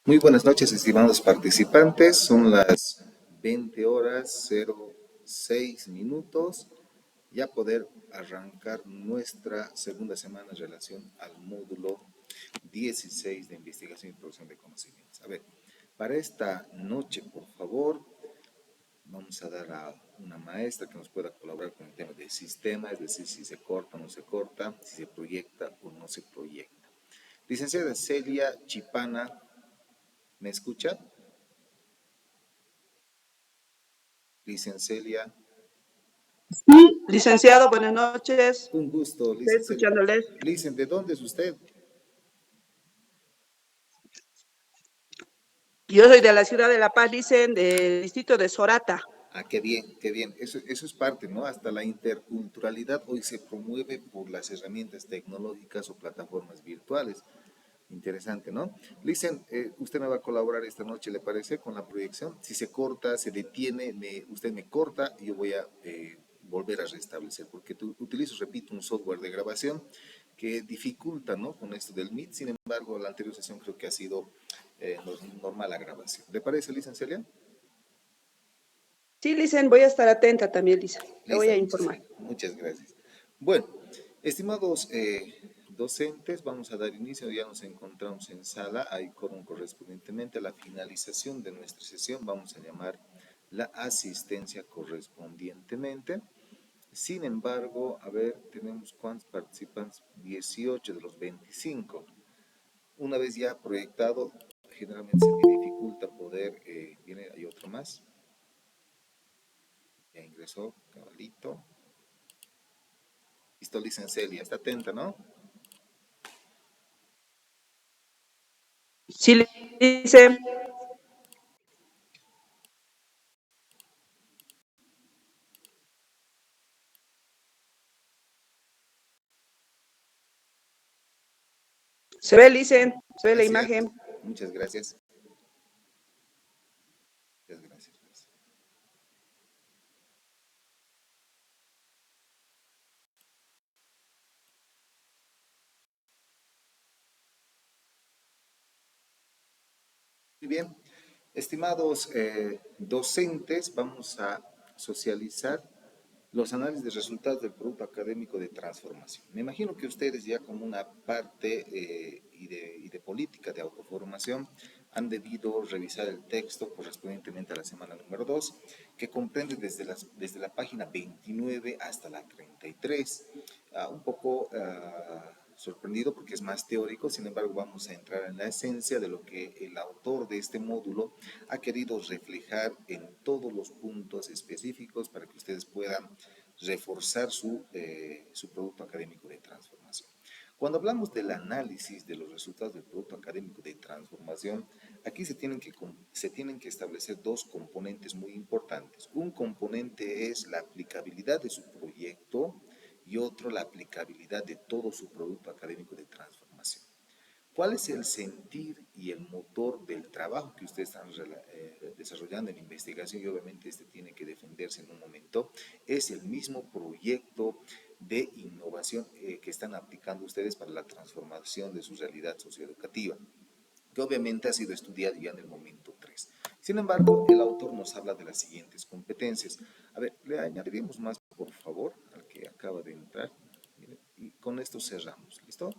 Muy buenas noches, estimados participantes. Son las 20 horas 06 minutos. Ya poder arrancar nuestra segunda semana en relación al módulo 16 de investigación y producción de conocimientos. A ver, para esta noche, por favor, vamos a dar a una maestra que nos pueda colaborar con el tema del sistema, es decir, si se corta o no se corta, si se proyecta o no se proyecta. Licenciada Celia Chipana, ¿me escucha? Licenciada, Sí, licenciado, buenas noches. un gusto, Estoy licenciada. escuchándoles. Licen, ¿de dónde es usted? Yo soy de la ciudad de La Paz, dicen, del distrito de Sorata. Ah, qué bien, qué bien. Eso es parte, ¿no? Hasta la interculturalidad hoy se promueve por las herramientas tecnológicas o plataformas virtuales. Interesante, ¿no? Licen, usted me va a colaborar esta noche, ¿le parece? Con la proyección. Si se corta, se detiene, usted me corta y yo voy a volver a restablecer, porque utilizo, repito, un software de grabación que dificulta, ¿no? Con esto del Meet. Sin embargo, la anterior sesión creo que ha sido normal la grabación. ¿Le parece, licenciada? Sí, dicen, voy a estar atenta también, dicen. Le voy Listo, a informar. muchas gracias. Bueno, estimados docentes, vamos a dar inicio. Ya nos encontramos en sala, hay quórum correspondientemente a la finalización de nuestra sesión. Vamos a llamar la asistencia correspondientemente. Sin embargo, a ver, tenemos cuántos participantes, 18 de los 25. Una vez ya proyectado, generalmente se me dificulta poder, viene, hay otro más, ya ingresó, cabalito. Listo, licenciada, está atenta, ¿no? Sí, dicen. Se ve, dicen, se ve la Gracias, imagen. muchas gracias. Muchas gracias. Muy bien, estimados docentes, vamos a socializar los análisis de resultados del producto académico de transformación. Me imagino que ustedes ya como una parte y de política de autoformación han debido revisar el texto correspondientemente a la semana número 2, que comprende desde la página 29 hasta la 33. Un poco sorprendido porque es más teórico, sin embargo vamos a entrar en la esencia de lo que el autor de este módulo ha querido reflejar en todos los puntos específicos para que ustedes puedan reforzar su producto académico de transformación. Cuando hablamos del análisis de los resultados del producto académico de transformación, aquí se tienen que establecer dos componentes muy importantes. Un componente es la aplicabilidad de su proyecto y otro la aplicabilidad de todo su producto académico de transformación. ¿Cuál es el sentir y el motor del trabajo que ustedes están desarrollando en investigación? Y obviamente este tiene que defenderse en un momento. Es el mismo proyecto de innovación que están aplicando ustedes para la transformación de su realidad socioeducativa, que obviamente ha sido estudiado ya en el momento 3. Sin embargo, el autor nos habla de las siguientes competencias. A ver, le añadiremos más, por favor, al que acaba de entrar. Y con esto cerramos. ¿Listo?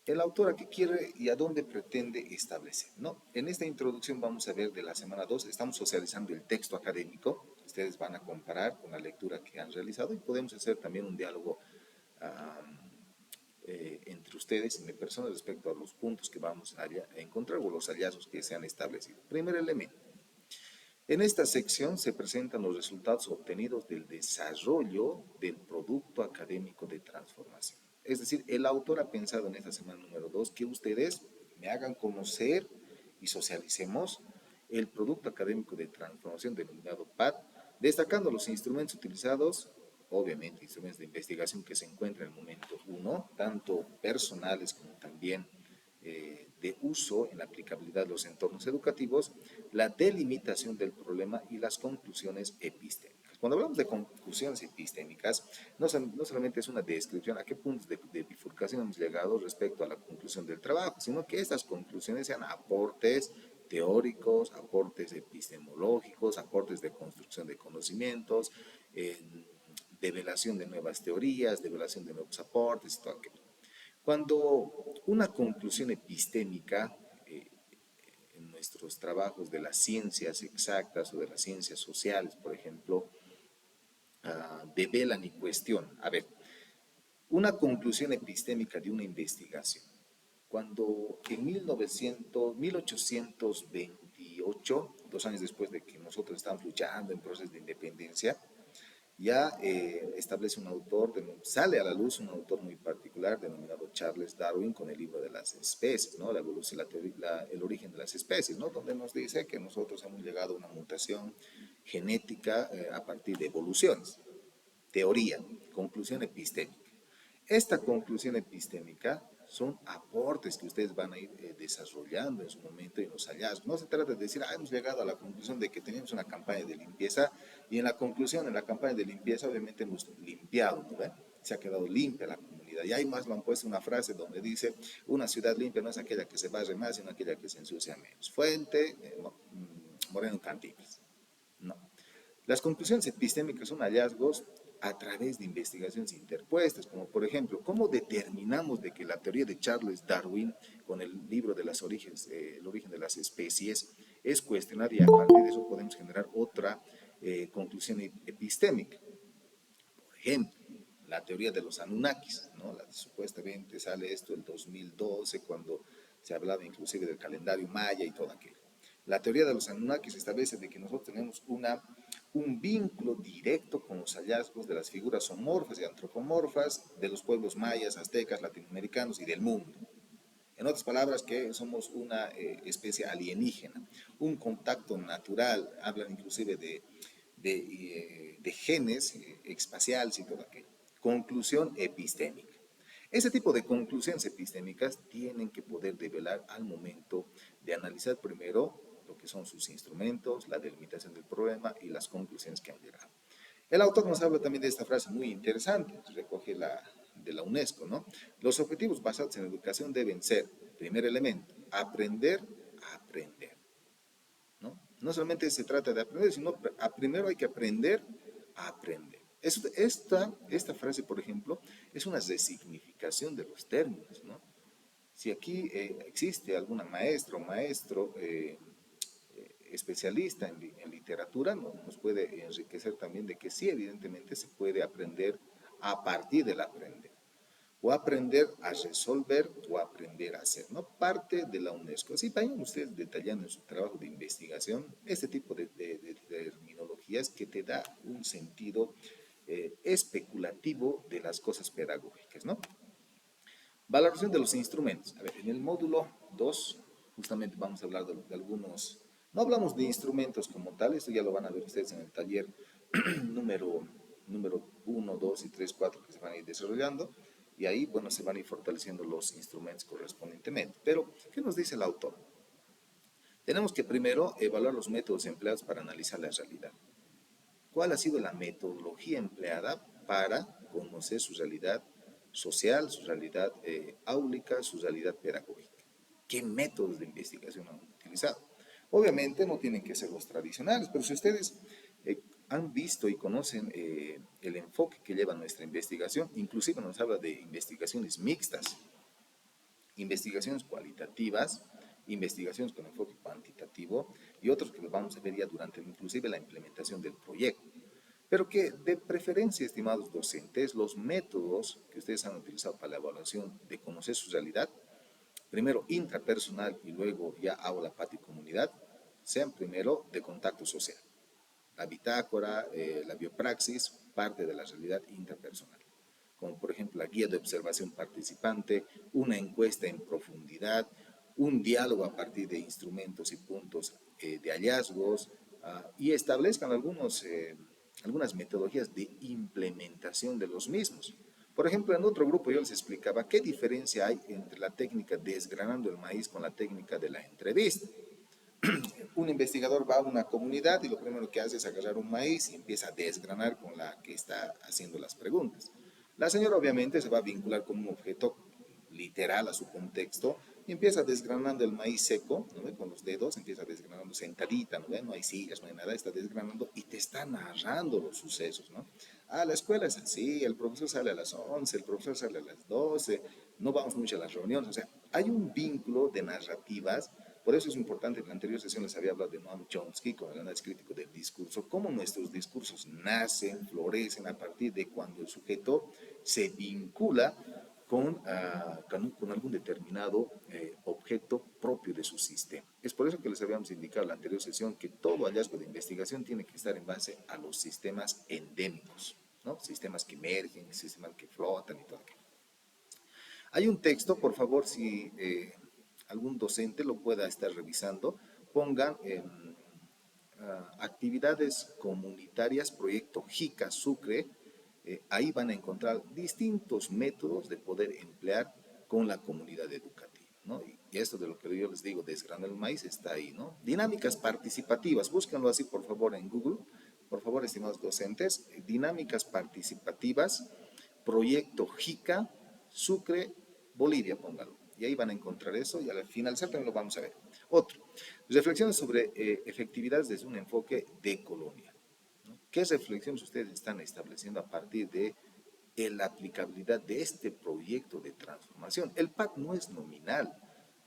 El autor a qué quiere y a dónde pretende establecer, ¿no? En esta introducción vamos a ver de la semana 2, estamos socializando el texto académico, ustedes van a comparar con la lectura que han realizado y podemos hacer también un diálogo entre ustedes y mi persona respecto a los puntos que vamos a encontrar o los hallazgos que se han establecido. Primer elemento. En esta sección se presentan los resultados obtenidos del desarrollo del producto académico de transformación. Es decir, el autor ha pensado en esta semana número 2 que ustedes me hagan conocer y socialicemos el producto académico de transformación denominado PAD, destacando los instrumentos utilizados, obviamente instrumentos de investigación que se encuentran en el momento 1, tanto personales como también de uso en la aplicabilidad de los entornos educativos, la delimitación del problema y las conclusiones epistémicas. Cuando hablamos de conclusiones epistémicas, no solamente es una descripción a qué puntos de bifurcación hemos llegado respecto a la conclusión del trabajo, sino que estas conclusiones sean aportes teóricos, aportes epistemológicos, aportes de construcción de conocimientos, develación de nuevas teorías, develación de nuevos aportes y todo aquello. Cuando una conclusión epistémica en nuestros trabajos de las ciencias exactas o de las ciencias sociales, por ejemplo, develan y cuestionan. A ver, una conclusión epistémica de una investigación. Cuando en 1828, 2 años después de que nosotros estábamos luchando en procesos de independencia, ya establece un autor, sale a la luz un autor muy particular denominado Charles Darwin con el libro de las especies, ¿no? La evolución, el origen de las especies, ¿no? Donde nos dice que nosotros hemos llegado a una mutación genética a partir de evoluciones. Teoría, conclusión epistémica. Esta conclusión epistémica son aportes que ustedes van a ir desarrollando en su momento y en los hallazgos. No se trata de decir, hemos llegado a la conclusión de que tenemos una campaña de limpieza y en la conclusión, en la campaña de limpieza, obviamente hemos limpiado, ¿no? Se ha quedado limpia la comunidad. Y ahí más lo han puesto una frase donde dice, una ciudad limpia no es aquella que se barre más, sino aquella que se ensucia menos. Fuente, Moreno Cantinflas. No. Las conclusiones epistémicas son hallazgos a través de investigaciones interpuestas, como por ejemplo, ¿cómo determinamos de que la teoría de Charles Darwin, con el libro de el origen de las especies, es cuestionar y a partir de eso podemos generar otra conclusión epistémica? Por ejemplo, la teoría de los Anunnakis, ¿no? Supuestamente sale esto el 2012, cuando se hablaba inclusive del calendario maya y todo aquello. La teoría de los Anunnakis establece de que nosotros tenemos un vínculo directo con los hallazgos de las figuras zoomorfas y antropomorfas de los pueblos mayas, aztecas, latinoamericanos y del mundo. En otras palabras, que somos una especie alienígena, un contacto natural, hablan inclusive de genes espaciales y todo aquello. Conclusión epistémica. Ese tipo de conclusiones epistémicas tienen que poder develar al momento de analizar primero lo que son sus instrumentos, la delimitación del problema y las conclusiones que han llegado. El autor nos habla también de esta frase muy interesante, recoge de la UNESCO, ¿no? Los objetivos basados en educación deben ser, primer elemento, aprender a aprender, ¿no? No solamente se trata de aprender, sino primero hay que aprender a aprender. Esta frase, por ejemplo, es una resignificación de los términos, ¿no? Si aquí existe alguna maestra o maestro especialista en literatura, nos puede enriquecer también de que sí, evidentemente se puede aprender a partir del aprender, o aprender a resolver o aprender a hacer, ¿no? Parte de la UNESCO. Así vayan ustedes detallando en su trabajo de investigación este tipo de terminologías que te da un sentido especulativo de las cosas pedagógicas, ¿no? Valoración de los instrumentos. A ver, en el módulo 2, justamente vamos a hablar de algunos, no hablamos de instrumentos como tal, esto ya lo van a ver ustedes en el taller número 1, 2 y 3, 4 que se van a ir desarrollando, y ahí, bueno, se van a ir fortaleciendo los instrumentos correspondientemente. Pero, ¿qué nos dice el autor? Tenemos que primero evaluar los métodos empleados para analizar la realidad. ¿Cuál ha sido la metodología empleada para conocer su realidad social, su realidad áulica, su realidad pedagógica? ¿Qué métodos de investigación han utilizado? Obviamente no tienen que ser los tradicionales, pero si ustedes han visto y conocen el enfoque que lleva nuestra investigación, inclusive nos habla de investigaciones mixtas, investigaciones cualitativas, investigaciones con enfoque cuantitativo y otros que los vamos a ver ya durante inclusive la implementación del proyecto. Pero que de preferencia, estimados docentes, los métodos que ustedes han utilizado para la evaluación de conocer su realidad, primero intrapersonal y luego ya aula, patio y comunidad, sean primero de contacto social. La bitácora, la biopraxis, parte de la realidad intrapersonal, como por ejemplo la guía de observación participante, una encuesta en profundidad, un diálogo a partir de instrumentos y puntos de hallazgos, y establezcan algunas metodologías de implementación de los mismos. Por ejemplo, en otro grupo yo les explicaba qué diferencia hay entre la técnica desgranando el maíz con la técnica de la entrevista. un investigador va a una comunidad y lo primero que hace es agarrar un maíz y empieza a desgranar con la que está haciendo las preguntas. La señora obviamente se va a vincular con un objeto literal a su contexto y empieza desgranando el maíz seco, ¿no ve? Con los dedos, empieza desgranando sentadita, ¿no ve? No hay sillas, no hay nada, está desgranando y te está narrando los sucesos, ¿no? Ah, la escuela es así, el profesor sale a las 11, el profesor sale a las 12, no vamos mucho a las reuniones, o sea, hay un vínculo de narrativas. Por eso es importante, en la anterior sesión les había hablado de Noam Chomsky con el análisis crítico del discurso, cómo nuestros discursos nacen, florecen a partir de cuando el sujeto se vincula con algún determinado objeto propio de su sistema. Es por eso que les habíamos indicado en la anterior sesión que todo hallazgo de investigación tiene que estar en base a los sistemas endémicos, ¿no? Sistemas que emergen, sistemas que flotan y todo aquello. Hay un texto, por favor, si algún docente lo pueda estar revisando, pongan actividades comunitarias, proyecto JICA Sucre, ahí van a encontrar distintos métodos de poder emplear con la comunidad educativa, ¿no? Y esto de lo que yo les digo, desgranar el maíz, está ahí, ¿no? Dinámicas participativas, búsquenlo así, por favor, en Google, por favor, estimados docentes, dinámicas participativas, proyecto JICA, Sucre, Bolivia, póngalo. Y ahí van a encontrar eso y al finalizar también lo vamos a ver. Otro, reflexiones sobre efectividades desde un enfoque decolonial, ¿no? ¿Qué reflexiones ustedes están estableciendo a partir de la aplicabilidad de este proyecto de transformación? El PAC no es nominal.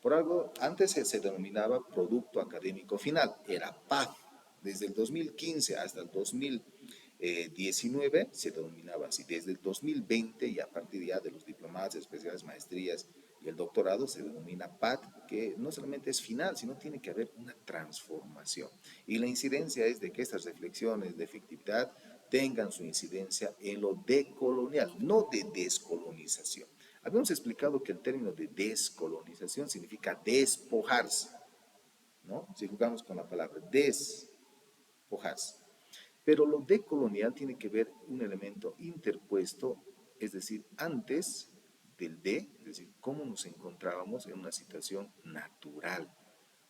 Por algo, antes se denominaba Producto Académico Final, era PAF. Desde el 2015 hasta el 2019 se denominaba así. Desde el 2020 y a partir ya de los diplomados, especiales, maestrías y el doctorado se denomina PAT, que no solamente es final, sino tiene que haber una transformación. Y la incidencia es de que estas reflexiones de efectividad tengan su incidencia en lo decolonial, no de descolonización. Habíamos explicado que el término de descolonización significa despojarse, ¿no? Si jugamos con la palabra despojarse. Pero lo decolonial tiene que ver un elemento interpuesto, es decir, antes del de, es decir, cómo nos encontrábamos en una situación natural.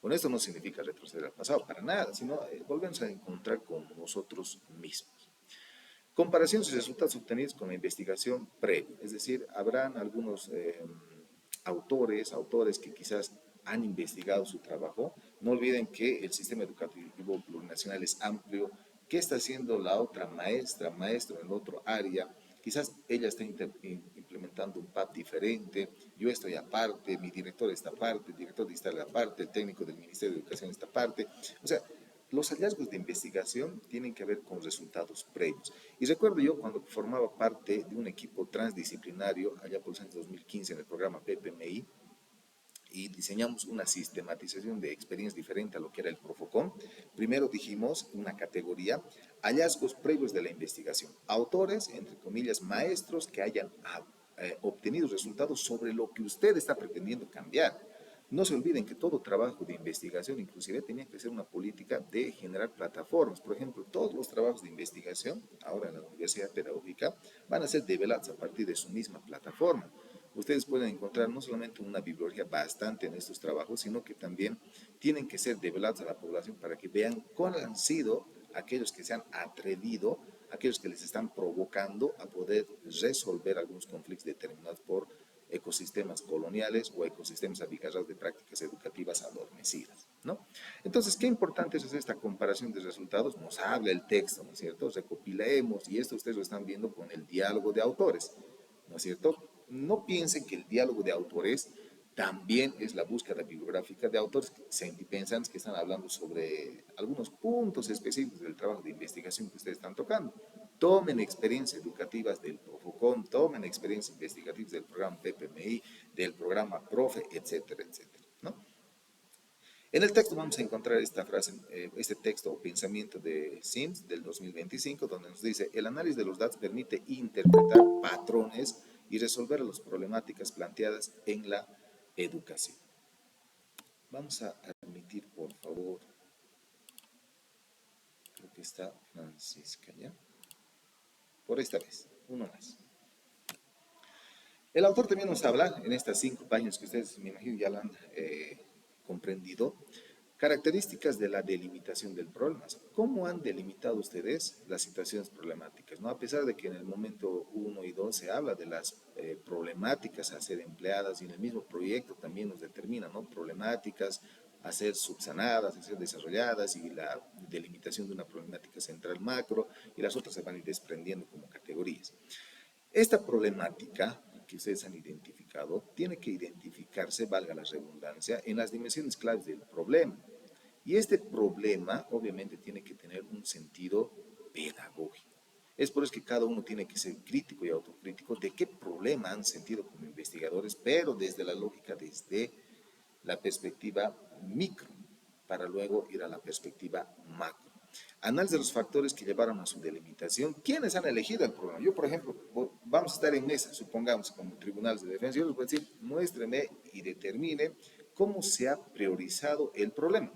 Con esto no significa retroceder al pasado, para nada, sino volvernos a encontrar con nosotros mismos. Comparaciones y resultados obtenidos con la investigación previa, es decir, habrán algunos autores que quizás han investigado su trabajo. No olviden que el sistema educativo plurinacional es amplio. ¿Qué está haciendo la otra maestra, maestro en otro área? Quizás ella está implementando un PAP diferente, yo estoy aparte, mi director está aparte, el director digital aparte, el técnico del Ministerio de Educación está aparte. O sea, los hallazgos de investigación tienen que ver con resultados previos. Y recuerdo yo cuando formaba parte de un equipo transdisciplinario, allá por los años 2015 en el programa PPMI, y diseñamos una sistematización de experiencias diferente a lo que era el Profocom. Primero dijimos una categoría, hallazgos previos de la investigación. Autores, entre comillas, maestros que hayan obtenido resultados sobre lo que usted está pretendiendo cambiar. No se olviden que todo trabajo de investigación, inclusive, tenía que ser una política de generar plataformas. Por ejemplo, todos los trabajos de investigación, ahora en la Universidad Pedagógica, van a ser develados a partir de su misma plataforma. Ustedes pueden encontrar no solamente una bibliografía bastante en estos trabajos, sino que también tienen que ser develados a la población para que vean cuáles han sido aquellos que se han atrevido, aquellos que les están provocando a poder resolver algunos conflictos determinados por ecosistemas coloniales o ecosistemas abigarrados de prácticas educativas adormecidas, ¿no? Entonces, qué importante es esta comparación de resultados. Nos habla el texto, ¿no es cierto? Recopilemos, y esto ustedes lo están viendo con el diálogo de autores, ¿no es cierto? No piensen que el diálogo de autores también es la búsqueda bibliográfica de autores que piensan que están hablando sobre algunos puntos específicos del trabajo de investigación que ustedes están tocando. Tomen experiencias educativas del Profocom, tomen experiencias investigativas del programa PPMI, del programa PROFE, etcétera, etcétera, ¿no? En el texto vamos a encontrar esta frase, este texto o pensamiento de Sims del 2025, donde nos dice, el análisis de los datos permite interpretar patrones y resolver las problemáticas planteadas en la educación. Vamos a admitir, por favor, creo que está Francisca ya, por esta vez, uno más. El autor también nos habla en estas 5 páginas que ustedes, me imagino, ya la han comprendido, Características de la delimitación del problema. ¿Cómo han delimitado ustedes las situaciones problemáticas? ¿No? A pesar de que en el momento uno y 2 se habla de las problemáticas a ser empleadas y en el mismo proyecto también nos determina, ¿no? Problemáticas a ser subsanadas, a ser desarrolladas y la delimitación de una problemática central macro y las otras se van a ir desprendiendo como categorías. Esta problemática que ustedes han identificado tiene que identificarse, valga la redundancia, en las dimensiones claves del problema. Y este problema obviamente tiene que tener un sentido pedagógico. Es por eso que cada uno tiene que ser crítico y autocrítico de qué problema han sentido como investigadores, pero desde la lógica, desde la perspectiva micro, para luego ir a la perspectiva macro. Análisis de los factores que llevaron a su delimitación. ¿Quiénes han elegido el problema? Yo, por ejemplo, vamos a estar en mesa, supongamos, como tribunales de defensa. Yo les voy a decir, muéstreme y determine cómo se ha priorizado el problema.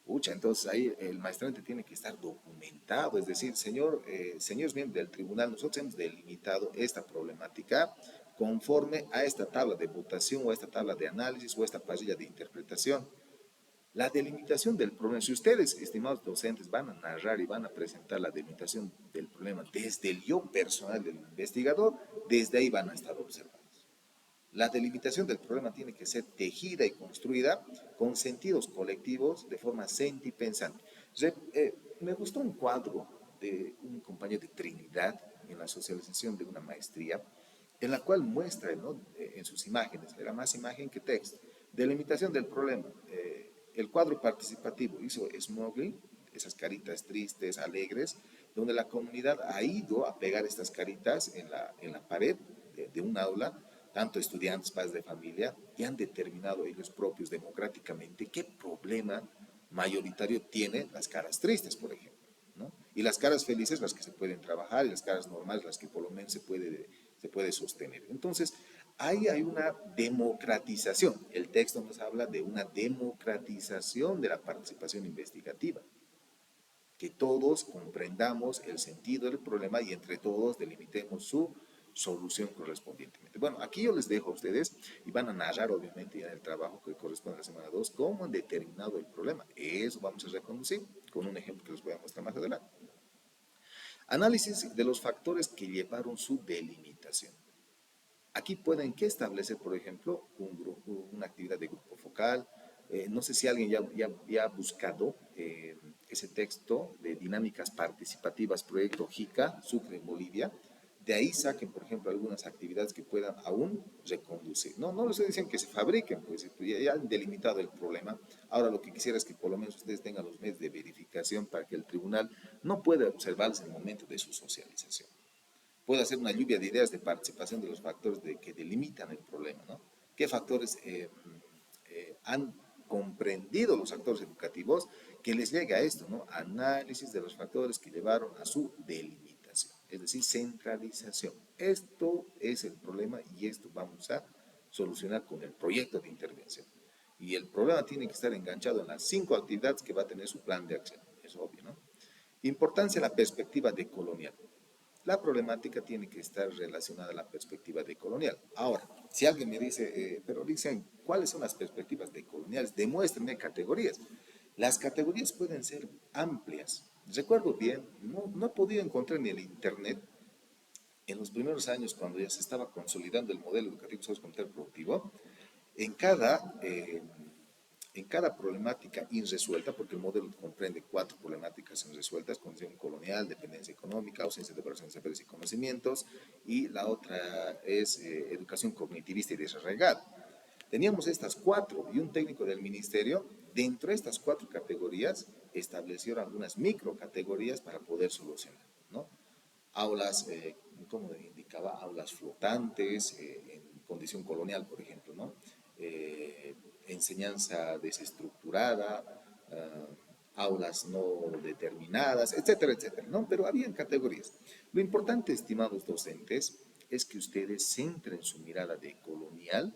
Pucha, entonces ahí el maestrante tiene que estar documentado, es decir, señores miembros del tribunal, nosotros hemos delimitado esta problemática conforme a esta tabla de votación o a esta tabla de análisis o a esta parrilla de interpretación. La delimitación del problema, si ustedes, estimados docentes, van a narrar y van a presentar la delimitación del problema desde el yo personal del investigador, desde ahí van a estar observando. La delimitación del problema tiene que ser tejida y construida con sentidos colectivos de forma sentipensante. Me gustó un cuadro de un compañero de Trinidad en la socialización de una maestría, en la cual muestra, ¿no? En sus imágenes, era más imagen que texto, delimitación del problema. El cuadro participativo hizo Smogli, esas caritas tristes, alegres, donde la comunidad ha ido a pegar estas caritas en la pared de un aula, tanto estudiantes, padres de familia, y han determinado ellos propios democráticamente qué problema mayoritario tienen las caras tristes, por ejemplo, ¿no? Y las caras felices, las que se pueden trabajar, y las caras normales, las que por lo menos se puede sostener. Entonces, ahí hay una democratización. El texto nos habla de una democratización de la participación investigativa, que todos comprendamos el sentido del problema y entre todos delimitemos su solución correspondientemente. Bueno, aquí yo les dejo a ustedes y van a narrar obviamente ya el trabajo que corresponde a la semana 2 cómo han determinado el problema. Eso vamos a reconducir con un ejemplo que les voy a mostrar más adelante. Análisis de los factores que llevaron su delimitación. Aquí pueden que establecer, por ejemplo, una actividad de grupo focal. No sé si alguien ya ha buscado ese texto de dinámicas participativas, proyecto JICA, Sucre, Bolivia. De ahí saquen, por ejemplo, algunas actividades que puedan aún reconducir. No les dicen que se fabriquen, pues ya han delimitado el problema. Ahora lo que quisiera es que por lo menos ustedes tengan los medios de verificación para que el tribunal no pueda observarse en el momento de su socialización. Puede hacer una lluvia de ideas de participación de los factores que delimitan el problema, ¿no? ¿Qué factores han comprendido los actores educativos que les llega a esto, ¿no? Análisis de los factores que llevaron a su delimitación, es decir, centralización. Esto es el problema y esto vamos a solucionar con el proyecto de intervención. Y el problema tiene que estar enganchado en las 5 actividades que va a tener su plan de acción, es obvio, ¿no? Importancia de la perspectiva decolonial. La problemática tiene que estar relacionada a la perspectiva decolonial. Ahora, si alguien me dice, pero dicen, ¿cuáles son las perspectivas decoloniales? Demuéstrenme categorías. Las categorías pueden ser amplias. Recuerdo bien, no he podido encontrar en el Internet, en los primeros años, cuando ya se estaba consolidando el modelo educativo sociocomunitario productivo, en cada en cada problemática irresuelta, porque el modelo comprende 4 problemáticas irresueltas: condición colonial, dependencia económica, ausencia de operaciones de saberes y conocimientos, y la otra es educación cognitivista y desarraigada. Teníamos estas 4 y un técnico del ministerio, dentro de estas 4 categorías, establecieron algunas microcategorías para poder solucionar, ¿no? Aulas, como indicaba, aulas flotantes, en condición colonial, por ejemplo, ¿no? Enseñanza desestructurada, aulas no determinadas, etcétera, etcétera, ¿no? Pero habían categorías. Lo importante, estimados docentes, es que ustedes centren su mirada de colonial.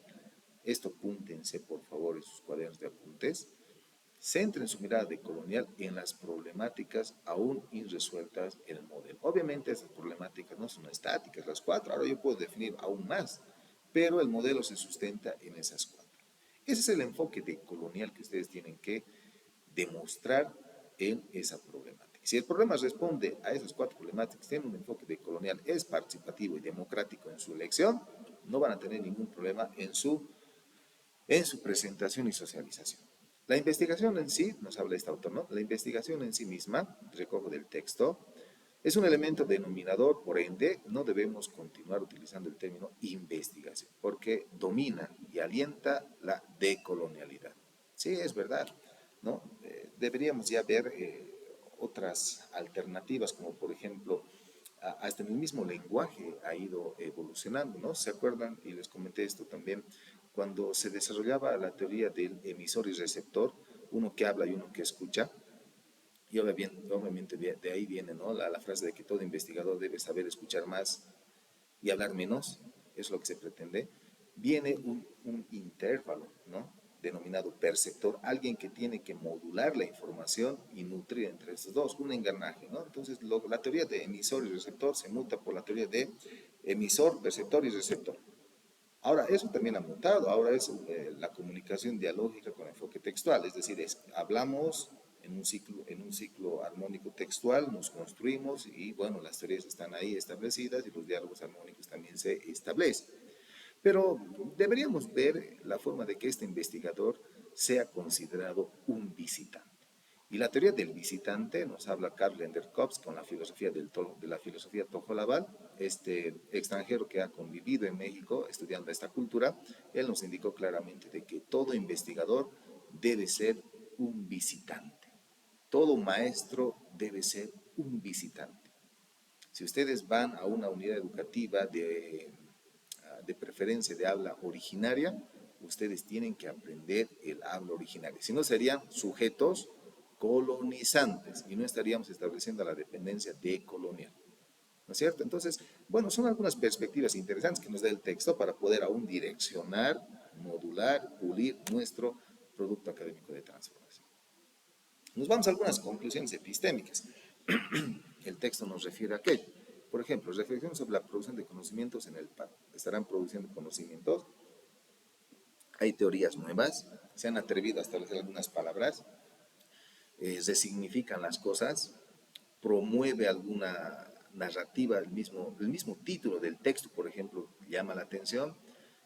Esto apúntense, por favor, en sus cuadernos de apuntes. Centren su mirada de colonial en las problemáticas aún irresueltas en el modelo. Obviamente esas problemáticas no son estáticas, las 4, ahora yo puedo definir aún más, pero el modelo se sustenta en esas 4. Ese es el enfoque de colonial que ustedes tienen que demostrar en esa problemática. Si el problema responde a esas cuatro problemáticas, tiene un enfoque decolonial, es participativo y democrático en su elección, no van a tener ningún problema en su presentación y socialización. La investigación en sí, nos habla este autor, ¿no? La investigación en sí misma, recojo del texto, es un elemento denominador, por ende, no debemos continuar utilizando el término investigación, porque domina y alienta la decolonialidad. Sí, es verdad, ¿no? Deberíamos ya ver otras alternativas, como por ejemplo, hasta en el mismo lenguaje ha ido evolucionando, ¿no? ¿Se acuerdan? Y les comenté esto también, cuando se desarrollaba la teoría del emisor y receptor, uno que habla y uno que escucha, y obviamente de ahí viene, ¿no? La frase de que todo investigador debe saber escuchar más y hablar menos, es lo que se pretende. Viene un intervalo, ¿no? Denominado perceptor, alguien que tiene que modular la información y nutrir entre estos dos, un engranaje, ¿no? Entonces, la teoría de emisor y receptor se muta por la teoría de emisor, perceptor y receptor. Ahora, eso también ha mutado, ahora es la comunicación dialógica con enfoque textual, es decir, hablamos en un ciclo armónico textual, nos construimos y bueno, las teorías están ahí establecidas y los diálogos armónicos también se establecen. Pero deberíamos ver la forma de que este investigador sea considerado un visitante. Y la teoría del visitante nos habla Karl Lenderkops con la filosofía de la filosofía Tojolabal, este extranjero que ha convivido en México estudiando esta cultura. Él nos indicó claramente de que todo investigador debe ser un visitante. Todo maestro debe ser un visitante. Si ustedes van a una unidad educativa de preferencia de habla originaria, ustedes tienen que aprender el habla originaria. Si no, serían sujetos colonizantes y no estaríamos estableciendo la dependencia decolonial. ¿No es cierto? Entonces, bueno, son algunas perspectivas interesantes que nos da el texto para poder aún direccionar, modular, pulir nuestro producto académico de transformación. Nos vamos a algunas conclusiones epistémicas. El texto nos refiere a aquello. Por ejemplo, reflexiones sobre la producción de conocimientos en el PAD. ¿Estarán produciendo conocimientos? Hay teorías nuevas, se han atrevido a establecer algunas palabras, resignifican las cosas, promueve alguna narrativa, el mismo título del texto, por ejemplo, llama la atención.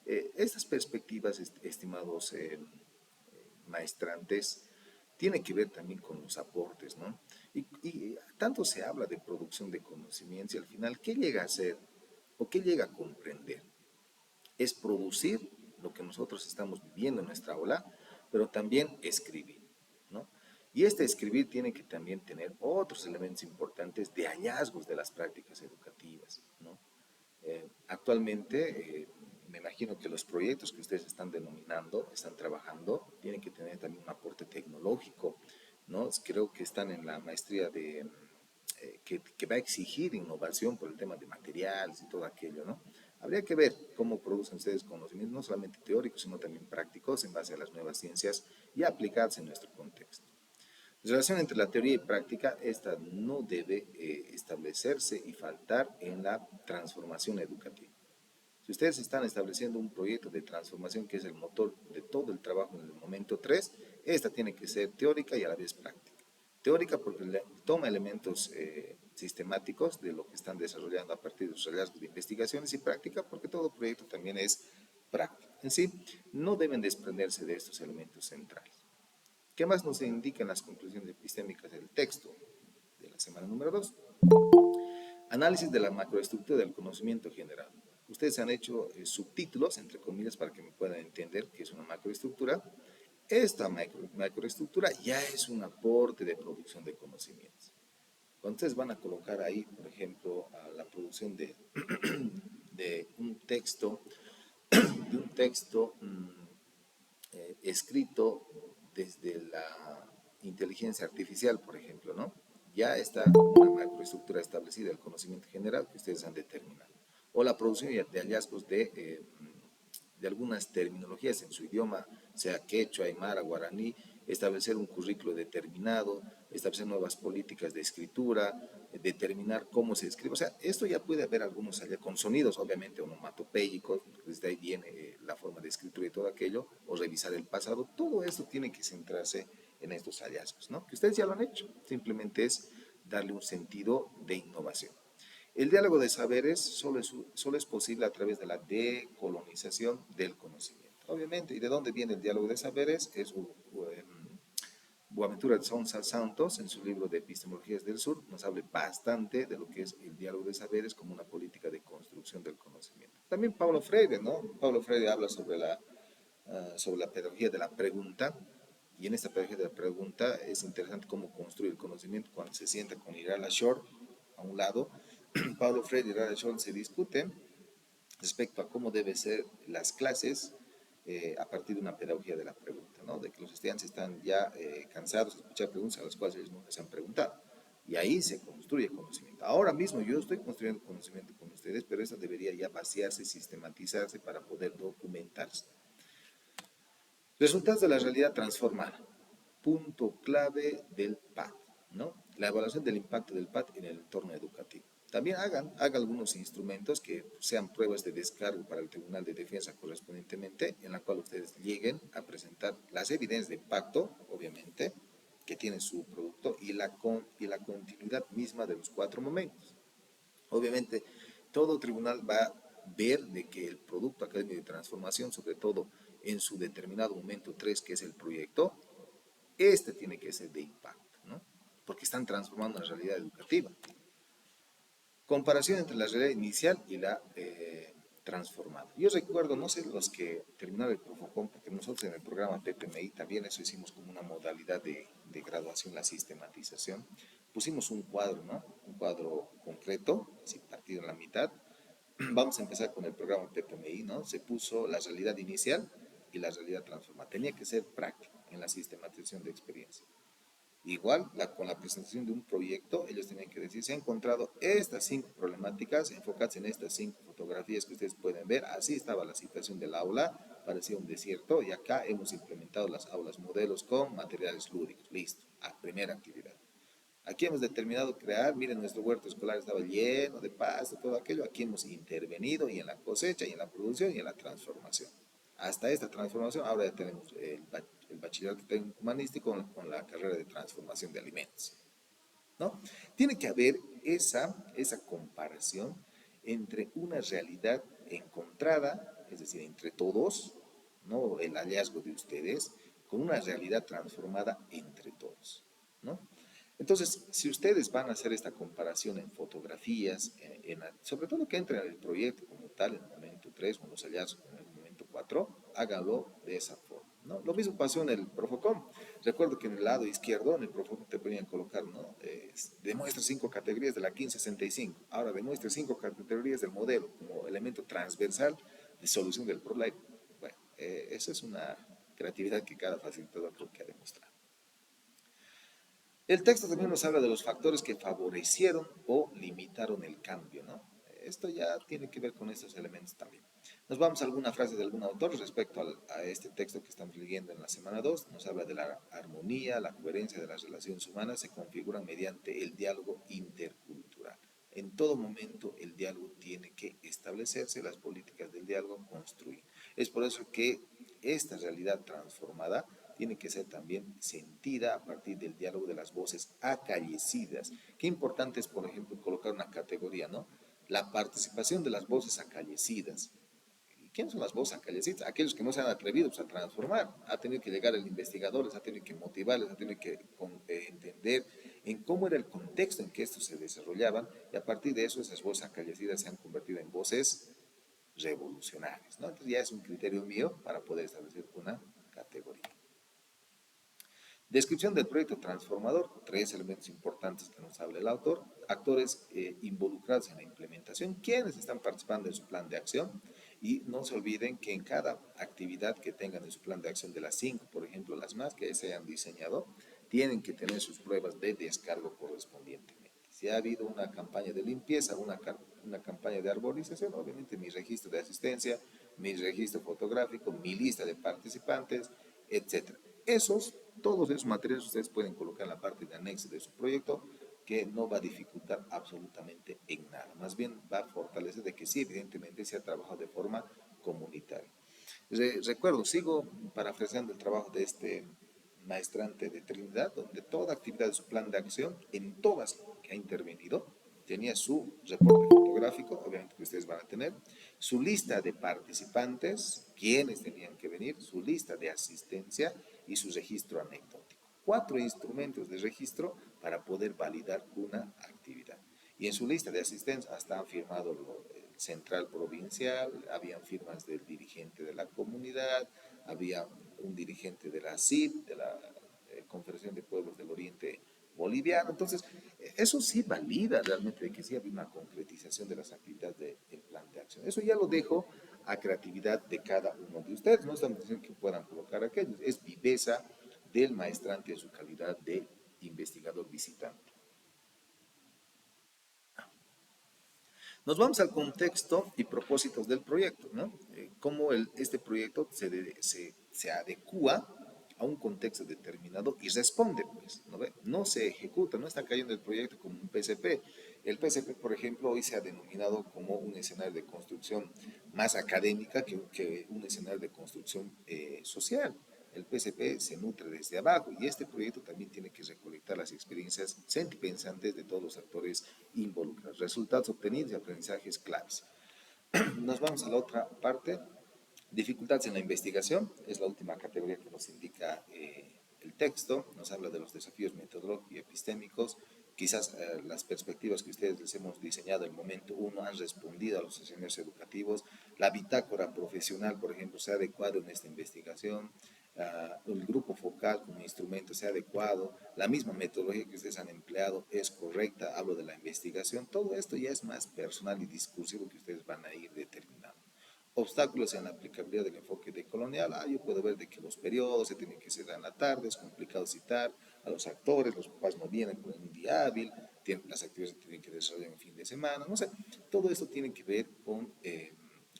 Estas perspectivas, estimados maestrantes, tiene que ver también con los aportes, ¿no? Y tanto se habla de producción de conocimientos y al final, ¿qué llega a ser o qué llega a comprender? Es producir lo que nosotros estamos viviendo en nuestra aula, pero también escribir, ¿no? Y este escribir tiene que también tener otros elementos importantes de hallazgos de las prácticas educativas, ¿no? Actualmente, me imagino que los proyectos que ustedes están denominando, están trabajando, tienen que tener también un aporte tecnológico, ¿no? Creo que están en la maestría que va a exigir innovación por el tema de materiales y todo aquello, ¿no? Habría que ver cómo producen ustedes conocimientos, no solamente teóricos, sino también prácticos en base a las nuevas ciencias y aplicados en nuestro contexto. La relación entre la teoría y práctica, esta no debe establecerse y faltar en la transformación educativa. Si ustedes están estableciendo un proyecto de transformación que es el motor de todo el trabajo en el momento 3, esta tiene que ser teórica y a la vez práctica. Teórica porque toma elementos sistemáticos de lo que están desarrollando a partir de sus hallazgos de investigaciones y práctica porque todo proyecto también es práctico. En sí, no deben desprenderse de estos elementos centrales. ¿Qué más nos indican las conclusiones epistémicas del texto de la semana número 2? Análisis de la macroestructura del conocimiento general. Ustedes han hecho subtítulos, entre comillas, para que me puedan entender qué es una macroestructura. Esta macroestructura ya es un aporte de producción de conocimientos. Cuando ustedes van a colocar ahí, por ejemplo, a la producción de un texto, escrito desde la inteligencia artificial, por ejemplo, ¿no? Ya está una macroestructura establecida del conocimiento general que ustedes han determinado. O la producción de hallazgos de algunas terminologías en su idioma, sea quechua, aymara, guaraní, establecer un currículo determinado, establecer nuevas políticas de escritura, determinar cómo se escribe. O sea, esto ya puede haber algunos allá con sonidos, obviamente, onomatopéyicos, desde ahí viene la forma de escritura y todo aquello, o revisar el pasado. Todo esto tiene que centrarse en estos hallazgos, ¿no? Que ustedes ya lo han hecho, simplemente es darle un sentido de innovación. El diálogo de saberes solo es posible a través de la decolonización del conocimiento. Obviamente, ¿y de dónde viene el diálogo de saberes? Es Boaventura de Sousa Santos, en su libro de Epistemologías del Sur, nos habla bastante de lo que es el diálogo de saberes como una política de construcción del conocimiento. También Paulo Freire, ¿no? Paulo Freire habla sobre la pedagogía de la pregunta, y en esta pedagogía de la pregunta es interesante cómo construir el conocimiento cuando se sienta con Iral Shore a un lado. Paulo Freire y Iral Shore se discuten respecto a cómo deben ser las clases a partir de una pedagogía de la pregunta, ¿no? De que los estudiantes están ya cansados de escuchar preguntas a las cuales ellos nunca se han preguntado. Y ahí se construye conocimiento. Ahora mismo yo estoy construyendo conocimiento con ustedes, pero eso debería ya vaciarse, sistematizarse para poder documentarse. Resultados de la realidad transformada. Punto clave del PAT, ¿no? La evaluación del impacto del PAT en el entorno educativo. También hagan algunos instrumentos que sean pruebas de descargo para el Tribunal de Defensa correspondientemente, en la cual ustedes lleguen a presentar las evidencias de impacto, obviamente, que tiene su producto y la continuidad misma de los 4 momentos. Obviamente, todo tribunal va a ver de que el producto académico de transformación, sobre todo en su determinado momento 3, que es el proyecto, este tiene que ser de impacto, ¿no? Porque están transformando la realidad educativa. Comparación entre la realidad inicial y la transformada. Yo recuerdo, no sé, los que terminaron el Profocom, porque nosotros en el programa PPMI también eso hicimos como una modalidad de graduación, la sistematización. Pusimos un cuadro, ¿no? Un cuadro concreto, así partido en la mitad. Vamos a empezar con el programa PPMI, ¿no? Se puso la realidad inicial y la realidad transformada. Tenía que ser práctico en la sistematización de experiencia. Igual, con la presentación de un proyecto, ellos tenían que decir, se han encontrado estas 5 problemáticas, enfocadas en estas 5 fotografías que ustedes pueden ver, así estaba la situación del aula, parecía un desierto, y acá hemos implementado las aulas modelos con materiales lúdicos, listo, primera actividad. Aquí hemos determinado crear, miren, nuestro huerto escolar estaba lleno de pasto, todo aquello, aquí hemos intervenido y en la cosecha, y en la producción, y en la transformación. Hasta esta transformación, ahora ya tenemos el bachillerato técnico humanístico con la carrera de transformación de alimentos, ¿no? Tiene que haber esa comparación entre una realidad encontrada, es decir, entre todos, ¿no? El hallazgo de ustedes, con una realidad transformada entre todos, ¿no? Entonces, si ustedes van a hacer esta comparación en fotografías, sobre todo que entren en el proyecto como tal, en el momento 3, con los hallazgos en el momento 4, háganlo de esa forma, ¿no? Lo mismo pasó en el Profocom. Recuerdo que en el lado izquierdo, en el Profocom te podían colocar, ¿no? Demuestra 5 categorías de la 1565. Ahora demuestra 5 categorías del modelo como elemento transversal de solución del problema. Bueno, esa es una creatividad que cada facilitador creo que ha demostrado. El texto también nos habla de los factores que favorecieron o limitaron el cambio, ¿no? Esto ya tiene que ver con estos elementos también. Nos vamos a alguna frase de algún autor respecto a este texto que estamos leyendo en la semana 2. Nos habla de la armonía, la coherencia de las relaciones humanas se configuran mediante el diálogo intercultural. En todo momento el diálogo tiene que establecerse, las políticas del diálogo construir. Es por eso que esta realidad transformada tiene que ser también sentida a partir del diálogo de las voces acallecidas. Qué importante es, por ejemplo, colocar una categoría, ¿no? La participación de las voces acallecidas. ¿Quiénes son las voces acallecidas? Aquellos que no se han atrevido pues, a transformar. Ha tenido que llegar el investigador, les ha tenido que motivarles, ha tenido que entender en cómo era el contexto en que estos se desarrollaban, y a partir de eso esas voces acallecidas se han convertido en voces revolucionarias, ¿no? Entonces ya es un criterio mío para poder establecer una categoría. Descripción del proyecto transformador, 3 elementos importantes que nos habla el autor, actores involucrados en la implementación, quienes están participando en su plan de acción, y no se olviden que en cada actividad que tengan en su plan de acción de las 5, por ejemplo, las más que se hayan diseñado, tienen que tener sus pruebas de descargo correspondientemente. Si ha habido una campaña de limpieza, una campaña de arborización, obviamente mi registro de asistencia, mi registro fotográfico, mi lista de participantes, etc. Todos esos materiales ustedes pueden colocar en la parte de anexo de su proyecto, que no va a dificultar absolutamente en nada. Más bien va a fortalecer de que sí, evidentemente se ha trabajado de forma comunitaria. Recuerdo, sigo parafraseando el trabajo de maestrante de Trinidad, donde toda actividad de su plan de acción, en todas que ha intervenido, tenía su reporte fotográfico, obviamente que ustedes van a tener, su lista de participantes, quienes tenían que venir, su lista de asistencia y su registro anecdótico. 4 instrumentos de registro para poder validar una actividad. Y en su lista de asistencia hasta han firmado el central provincial, habían firmas del dirigente de la comunidad, había un dirigente de la CIP, de la Confederación de Pueblos del Oriente Boliviano. Entonces, eso sí valida realmente de que sí había una concretización de las actividades del plan de acción. Eso ya lo dejo a creatividad de cada uno de ustedes. No estamos diciendo que puedan colocar aquellos, es viveza del maestrante en su calidad de investigador visitante. Nos vamos al contexto y propósitos del proyecto, ¿no? Cómo este proyecto se adecua a un contexto determinado y responde, pues, ¿no ve? No se ejecuta, no está cayendo el proyecto como un PCP. El PCP, por ejemplo, hoy se ha denominado como un escenario de construcción más académica que un escenario de construcción social. El PCP se nutre desde abajo y este proyecto también tiene que recolectar las experiencias sentipensantes de todos los actores involucrados, resultados obtenidos y aprendizajes claves. Nos vamos a la otra parte. Dificultades en la investigación, es la última categoría que nos indica el texto, nos habla de los desafíos metodológicos y epistémicos, quizás las perspectivas que ustedes les hemos diseñado en el momento uno han respondido a los escenarios educativos, la bitácora profesional, por ejemplo, se ha adecuado en esta investigación, el grupo focal como instrumento se ha adecuado, la misma metodología que ustedes han empleado es correcta, hablo de la investigación, todo esto ya es más personal y discursivo que ustedes van a ir determinando. Obstáculos en la aplicabilidad del enfoque decolonial. Yo puedo ver de que los periodos se tienen que cerrar en la tarde, es complicado citar a los actores, los papás no vienen por un día hábil, las actividades se tienen que desarrollar en fin de semana, no sé, todo esto tiene que ver con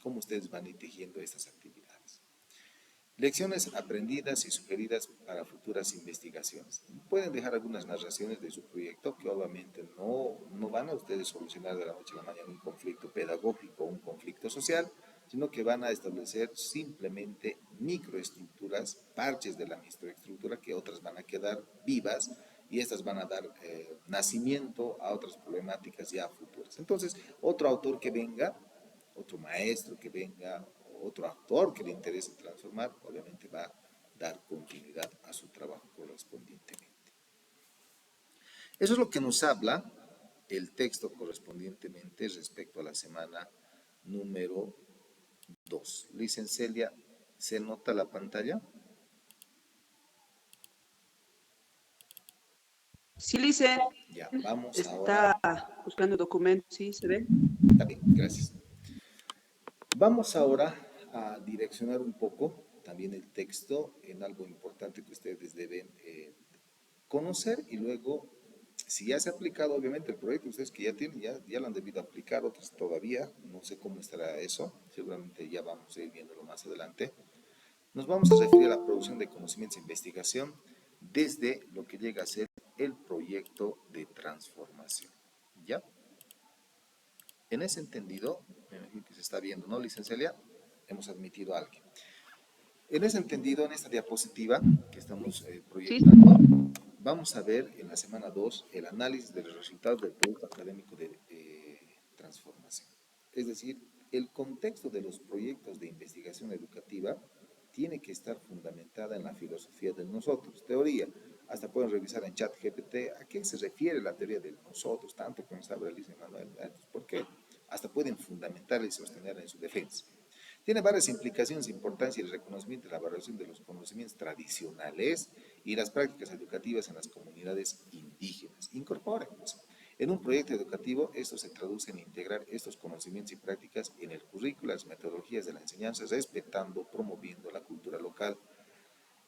cómo ustedes van tejiendo estas actividades. Lecciones aprendidas y sugeridas para futuras investigaciones. Pueden dejar algunas narraciones de su proyecto que obviamente no van a ustedes solucionar de la noche a la mañana un conflicto pedagógico o un conflicto social, sino que van a establecer simplemente microestructuras, parches de la microestructura que otras van a quedar vivas y estas van a dar nacimiento a otras problemáticas ya futuras. Entonces, otro autor que venga, otro maestro que venga, otro autor que le interese transformar, obviamente va a dar continuidad a su trabajo correspondientemente. Eso es lo que nos habla el texto correspondientemente respecto a la semana número 2. Licencia, ¿se nota la pantalla? Sí, Licen, Ya, vamos ahora. está buscando documentos, sí, se ve. Está bien, gracias. Vamos ahora a direccionar un poco también el texto en algo importante que ustedes deben conocer y luego, si ya se ha aplicado obviamente el proyecto, ustedes que ya tienen, ya lo han debido aplicar, otros todavía, no sé cómo estará eso, seguramente ya vamos a ir viéndolo más adelante. Nos vamos a referir a la producción de conocimientos e investigación desde lo que llega a ser el proyecto de transformación. ¿Ya? En ese entendido, me imagino que se está viendo, ¿no, licenciada? Hemos admitido a alguien. En ese entendido, en esta diapositiva que estamos Sí, proyectando, vamos a ver en la semana 2 el análisis de los resultados del producto académico de transformación. Es decir, el contexto de los proyectos de investigación educativa tiene que estar fundamentada en la filosofía del nosotros. Teoría, hasta pueden revisar en ChatGPT a qué se refiere la teoría del nosotros, tanto como sabe Alicia Manuel. ¿Por qué? Hasta pueden fundamentarla y sostenerla en su defensa. Tiene varias implicaciones, importancia y el reconocimiento de la valoración de los conocimientos tradicionales y las prácticas educativas en las comunidades indígenas. Incorpórenlos. En un proyecto educativo, esto se traduce en integrar estos conocimientos y prácticas en el currículo, las metodologías de la enseñanza, respetando, promoviendo la cultura local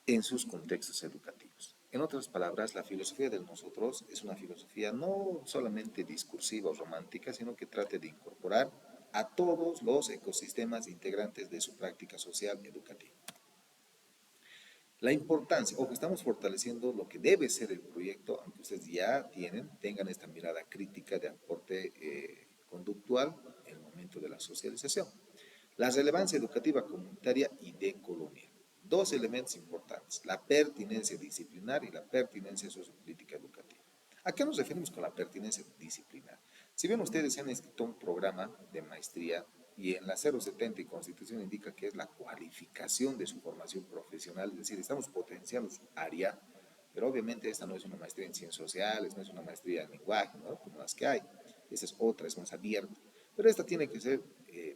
en sus contextos educativos. En otras palabras, la filosofía de nosotros es una filosofía no solamente discursiva o romántica, sino que trate de incorporar a todos los ecosistemas integrantes de su práctica social educativa. La importancia, ojo, estamos fortaleciendo lo que debe ser el proyecto, aunque ustedes ya tengan esta mirada crítica de aporte conductual en el momento de la socialización. La relevancia educativa comunitaria y decolonial. dos elementos importantes, la pertinencia disciplinar y la pertinencia sociopolítica educativa. ¿A qué nos referimos con la pertinencia disciplinar? Si bien ustedes se han inscrito a un programa de maestría y en la 070 y Constitución indica que es la cualificación de su formación profesional, es decir, estamos potenciando su área, pero obviamente esta no es una maestría en ciencias sociales, no es una maestría en lenguaje, ¿no? Como las que hay. Esa es otra, es más abierta. Pero esta tiene que ser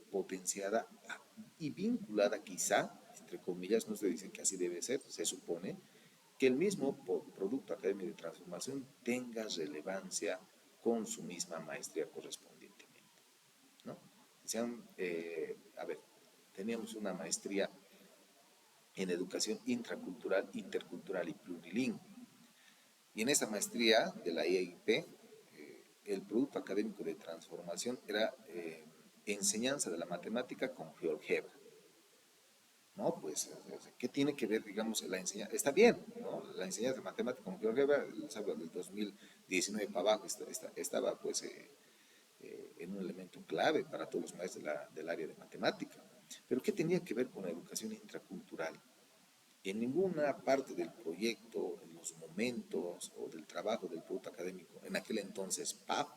potenciada y vinculada quizá, entre comillas, no se dicen que así debe ser, se supone, que el mismo producto académico de transformación tenga relevancia con su misma maestría correspondientemente, ¿no? A ver, teníamos una maestría en educación intracultural, intercultural y plurilingüe. Y en esa maestría de la EIP, el producto académico de transformación era enseñanza de la matemática con GeoGebra. ¿No? Pues, ¿qué tiene que ver, digamos, la enseñanza? Está bien, ¿no? La enseñanza de matemática con GeoGebra, ¿sabes? Del 2019 para abajo estaba, pues, en un elemento clave para todos los maestros del área de matemática. Pero ¿qué tenía que ver con la educación intracultural? En ninguna parte del proyecto, en los momentos o del trabajo del producto académico, en aquel entonces PAP,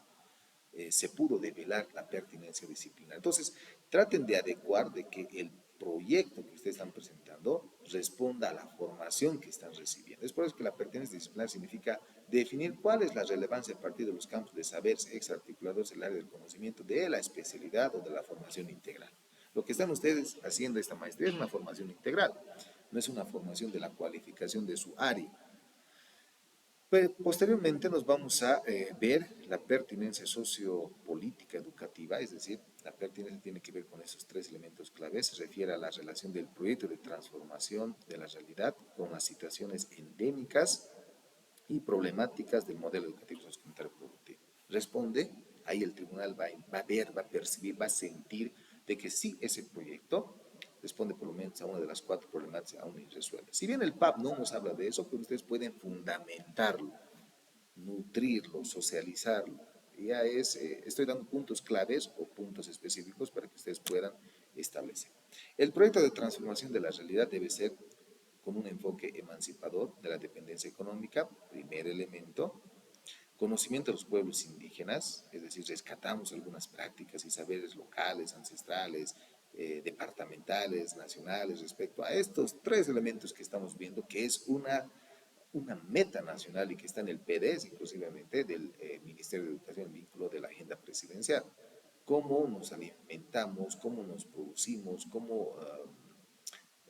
se pudo develar la pertinencia disciplinar. Entonces, traten de adecuar de que el proyecto que ustedes están presentando responda a la formación que están recibiendo. Es por eso que la pertinencia disciplinar significa definir cuál es la relevancia a partir de los campos de saberes exarticulados del área del conocimiento de la especialidad o de la formación integral. Lo que están ustedes haciendo esta maestría es una formación integral, no es una formación de la cualificación de su área. Posteriormente nos vamos a ver la pertinencia sociopolítica educativa, es decir, la pertinencia tiene que ver con esos tres elementos claves, se refiere a la relación del proyecto de transformación de la realidad con las situaciones endémicas y problemáticas del modelo educativo sociocomunitario productivo. Responde, ahí el tribunal va a ver, va a percibir, va a sentir de que sí ese proyecto responde por lo menos a una de las cuatro problemáticas aún irresueltas. Si bien el PAP no nos habla de eso, pero ustedes pueden fundamentarlo, nutrirlo, socializarlo. Ya estoy dando puntos claves o puntos específicos para que ustedes puedan establecer. El proyecto de transformación de la realidad debe ser con un enfoque emancipador de la dependencia económica, primer elemento. Conocimiento de los pueblos indígenas, es decir, rescatamos algunas prácticas y saberes locales, ancestrales, departamentales, nacionales, respecto a estos tres elementos que estamos viendo, que es una meta nacional y que está en el PDS, inclusivamente, del Ministerio de Educación, el vínculo de la agenda presidencial. Cómo nos alimentamos, cómo nos producimos, cómo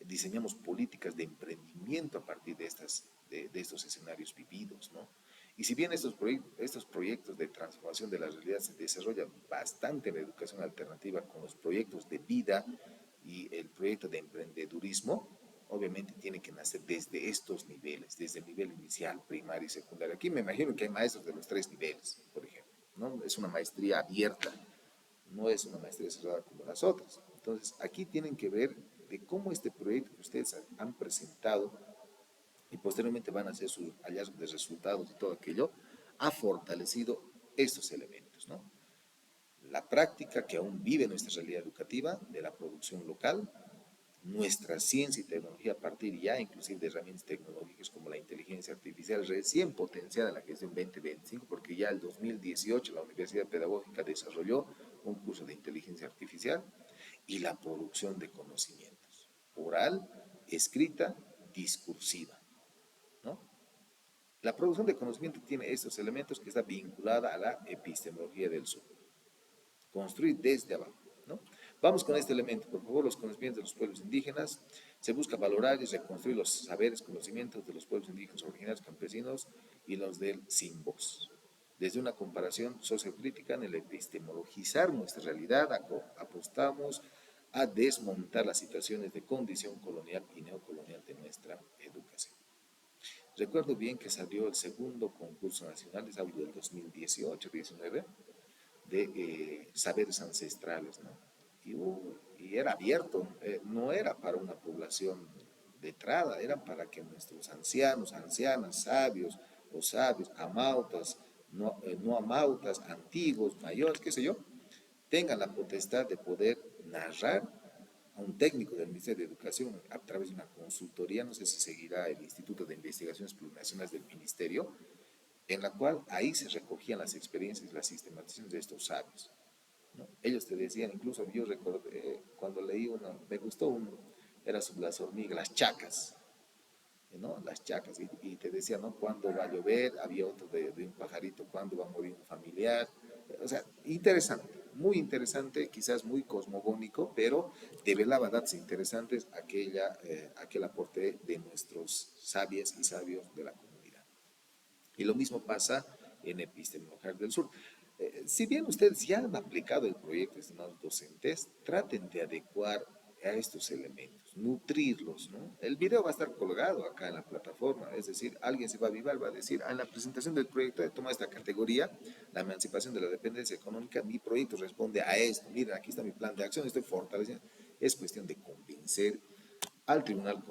diseñamos políticas de emprendimiento a partir de estos escenarios vividos, ¿no? Y si bien estos proyectos de transformación de la realidad se desarrollan bastante en la educación alternativa con los proyectos de vida y el proyecto de emprendedurismo, obviamente tiene que nacer desde estos niveles, desde el nivel inicial, primario y secundario. Aquí me imagino que hay maestros de los tres niveles, por ejemplo, ¿no? Es una maestría abierta, no es una maestría cerrada como las otras. Entonces, aquí tienen que ver de cómo este proyecto que ustedes han presentado y posteriormente van a hacer sus hallazgos de resultados y todo aquello, ha fortalecido estos elementos, ¿no? La práctica que aún vive nuestra realidad educativa de la producción local, nuestra ciencia y tecnología a partir ya inclusive de herramientas tecnológicas como la inteligencia artificial recién potenciada en la gestión 2025, porque ya el 2018 la Universidad Pedagógica desarrolló un curso de inteligencia artificial y la producción de conocimientos, oral, escrita, discursiva, ¿no? La producción de conocimiento tiene estos elementos que está vinculada a la epistemología del sur. Construir desde abajo, ¿no? Vamos con este elemento, por favor, los conocimientos de los pueblos indígenas. Se busca valorar y reconstruir los saberes, conocimientos de los pueblos indígenas originarios campesinos y los del sin voz. Desde una comparación sociocrítica en el epistemologizar nuestra realidad, apostamos a desmontar las situaciones de condición colonial y neocolonial de nuestra educación. Recuerdo bien que salió el segundo concurso nacional, les hablo del 2018-19, de saberes ancestrales, ¿no? Y era abierto, no era para una población letrada, era para que nuestros ancianos, ancianas, sabios o sabios, amautas, no amautas, antiguos, mayores, qué sé yo, tengan la potestad de poder narrar a un técnico del Ministerio de Educación a través de una consultoría, no sé si seguirá el Instituto de Investigaciones Plurinacionales del Ministerio, en la cual ahí se recogían las experiencias y las sistematizaciones de estos sabios, ¿no? Ellos te decían, incluso yo recordé, cuando leí uno, me gustó uno, era sobre las hormigas, las chacas, ¿no? Las chacas, y te decía, ¿no? ¿Cuándo va a llover? Había otro de un pajarito, ¿cuándo va a morir un familiar? O sea, interesante, muy interesante, quizás muy cosmogónico, pero develaba datos interesantes aquel aporte de nuestros sabias y sabios de la comunidad. Y lo mismo pasa en Epistemología del Sur. Si bien ustedes ya han aplicado el proyecto, estimados docentes, traten de adecuar a estos elementos, nutrirlos, ¿no? El video va a estar colgado acá en la plataforma, es decir, alguien se va a avivar, va a decir, en la presentación del proyecto he tomado esta categoría, la emancipación de la dependencia económica, mi proyecto responde a esto, miren, aquí está mi plan de acción, estoy fortaleciendo. Es cuestión de convencer al tribunal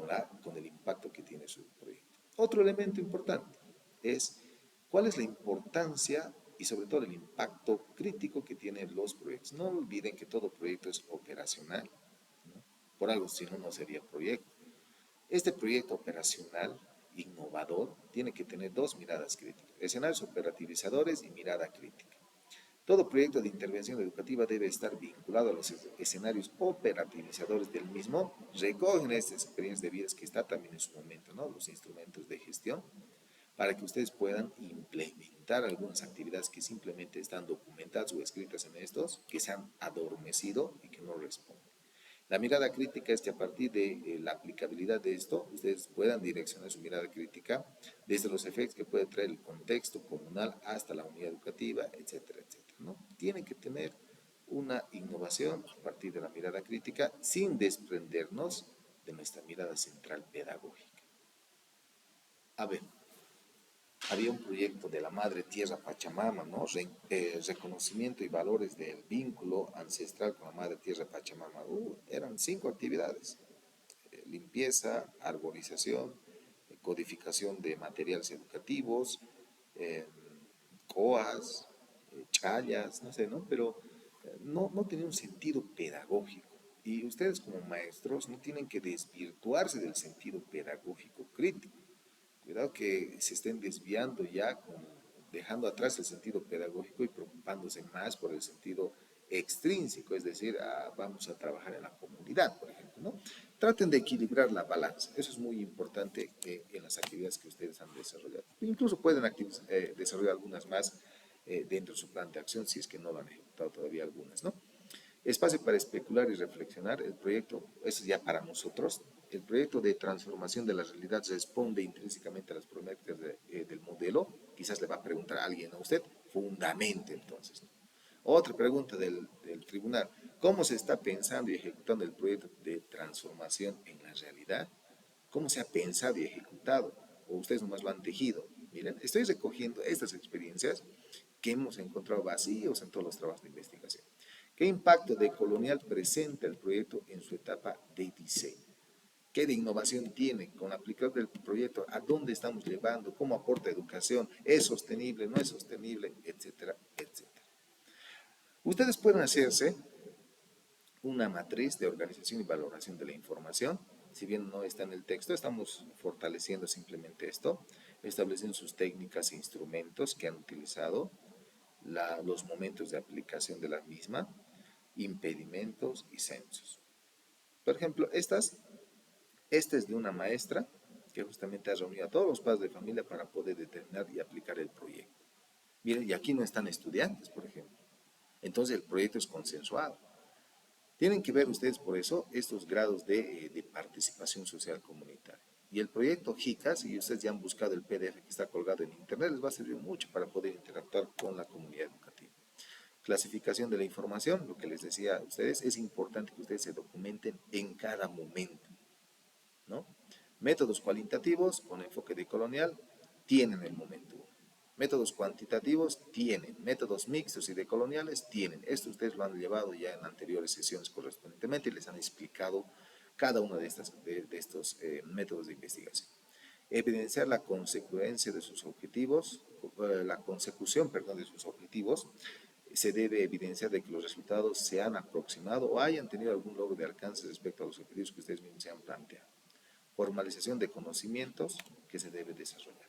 con el impacto que tiene su proyecto. Otro elemento importante es cuál es la importancia y sobre todo el impacto crítico que tienen los proyectos. No olviden que todo proyecto es operacional, ¿no? Por algo, si no, no sería proyecto. Este proyecto operacional, innovador, tiene que tener dos miradas críticas, escenarios operativizadores y mirada crítica. Todo proyecto de intervención educativa debe estar vinculado a los escenarios operativizadores del mismo, recogen estas experiencias de vidas que está también en su momento, ¿no? Los instrumentos de gestión, para que ustedes puedan implementar algunas actividades que simplemente están documentadas o escritas en estos, que se han adormecido y que no responden. La mirada crítica es que a partir de la aplicabilidad de esto, ustedes puedan direccionar su mirada crítica desde los efectos que puede traer el contexto comunal hasta la unidad educativa, etcétera, etcétera, ¿no? Tienen que tener una innovación a partir de la mirada crítica sin desprendernos de nuestra mirada central pedagógica. A ver, había un proyecto de la Madre Tierra Pachamama, ¿no? Reconocimiento y valores del vínculo ancestral con la Madre Tierra Pachamama. Eran 5 actividades: limpieza, arborización, codificación de materiales educativos, eh, coas, chayas, no sé, ¿no? Pero no tenía un sentido pedagógico. Y ustedes como maestros no tienen que desvirtuarse del sentido pedagógico crítico. Cuidado que se estén desviando ya, dejando atrás el sentido pedagógico y preocupándose más por el sentido extrínseco, es decir, vamos a trabajar en la comunidad, por ejemplo, ¿no? Traten de equilibrar la balanza, eso es muy importante en las actividades que ustedes han desarrollado. Incluso pueden desarrollar algunas más dentro de su plan de acción si es que no lo han ejecutado todavía algunas, ¿no? Espacio para especular y reflexionar. El proyecto, eso es ya para nosotros, el proyecto de transformación de la realidad responde intrínsecamente a las problemáticas del modelo. Quizás le va a preguntar a alguien a usted, fundamente entonces, ¿no? Otra pregunta del tribunal, ¿cómo se está pensando y ejecutando el proyecto de transformación en la realidad? ¿Cómo se ha pensado y ejecutado? ¿O ustedes nomás lo han tejido? Miren, estoy recogiendo estas experiencias que hemos encontrado vacíos en todos los trabajos de investigación. ¿Qué impacto de colonial presenta el proyecto en su etapa de diseño? ¿Qué de innovación tiene con la aplicación del proyecto? ¿A dónde estamos llevando? ¿Cómo aporta educación? ¿Es sostenible? ¿No es sostenible? Etcétera, etcétera. Ustedes pueden hacerse una matriz de organización y valoración de la información. Si bien no está en el texto, estamos fortaleciendo simplemente esto, estableciendo sus técnicas e instrumentos que han utilizado, los momentos de aplicación de la misma, impedimentos y censos. Por ejemplo, esta es de una maestra que justamente ha reunido a todos los padres de familia para poder determinar y aplicar el proyecto. Miren, y aquí no están estudiantes, por ejemplo. Entonces el proyecto es consensuado. Tienen que ver ustedes por eso estos grados de participación social comunitaria. Y el proyecto JICAS, y ustedes ya han buscado el PDF que está colgado en internet, les va a servir mucho para poder interactuar con la comunidad educativa. Clasificación de la información, lo que les decía a ustedes, es importante que ustedes se documenten en cada momento, ¿no? Métodos cualitativos con enfoque decolonial tienen el momento. Métodos cuantitativos tienen, métodos mixtos y decoloniales tienen. Esto ustedes lo han llevado ya en anteriores sesiones correspondientemente y les han explicado cada uno de estos métodos de investigación. Evidenciar la consecución, perdón, de sus objetivos, se debe evidenciar de que los resultados se han aproximado o hayan tenido algún logro de alcance respecto a los objetivos que ustedes mismos se han planteado. Formalización de conocimientos que se debe desarrollar.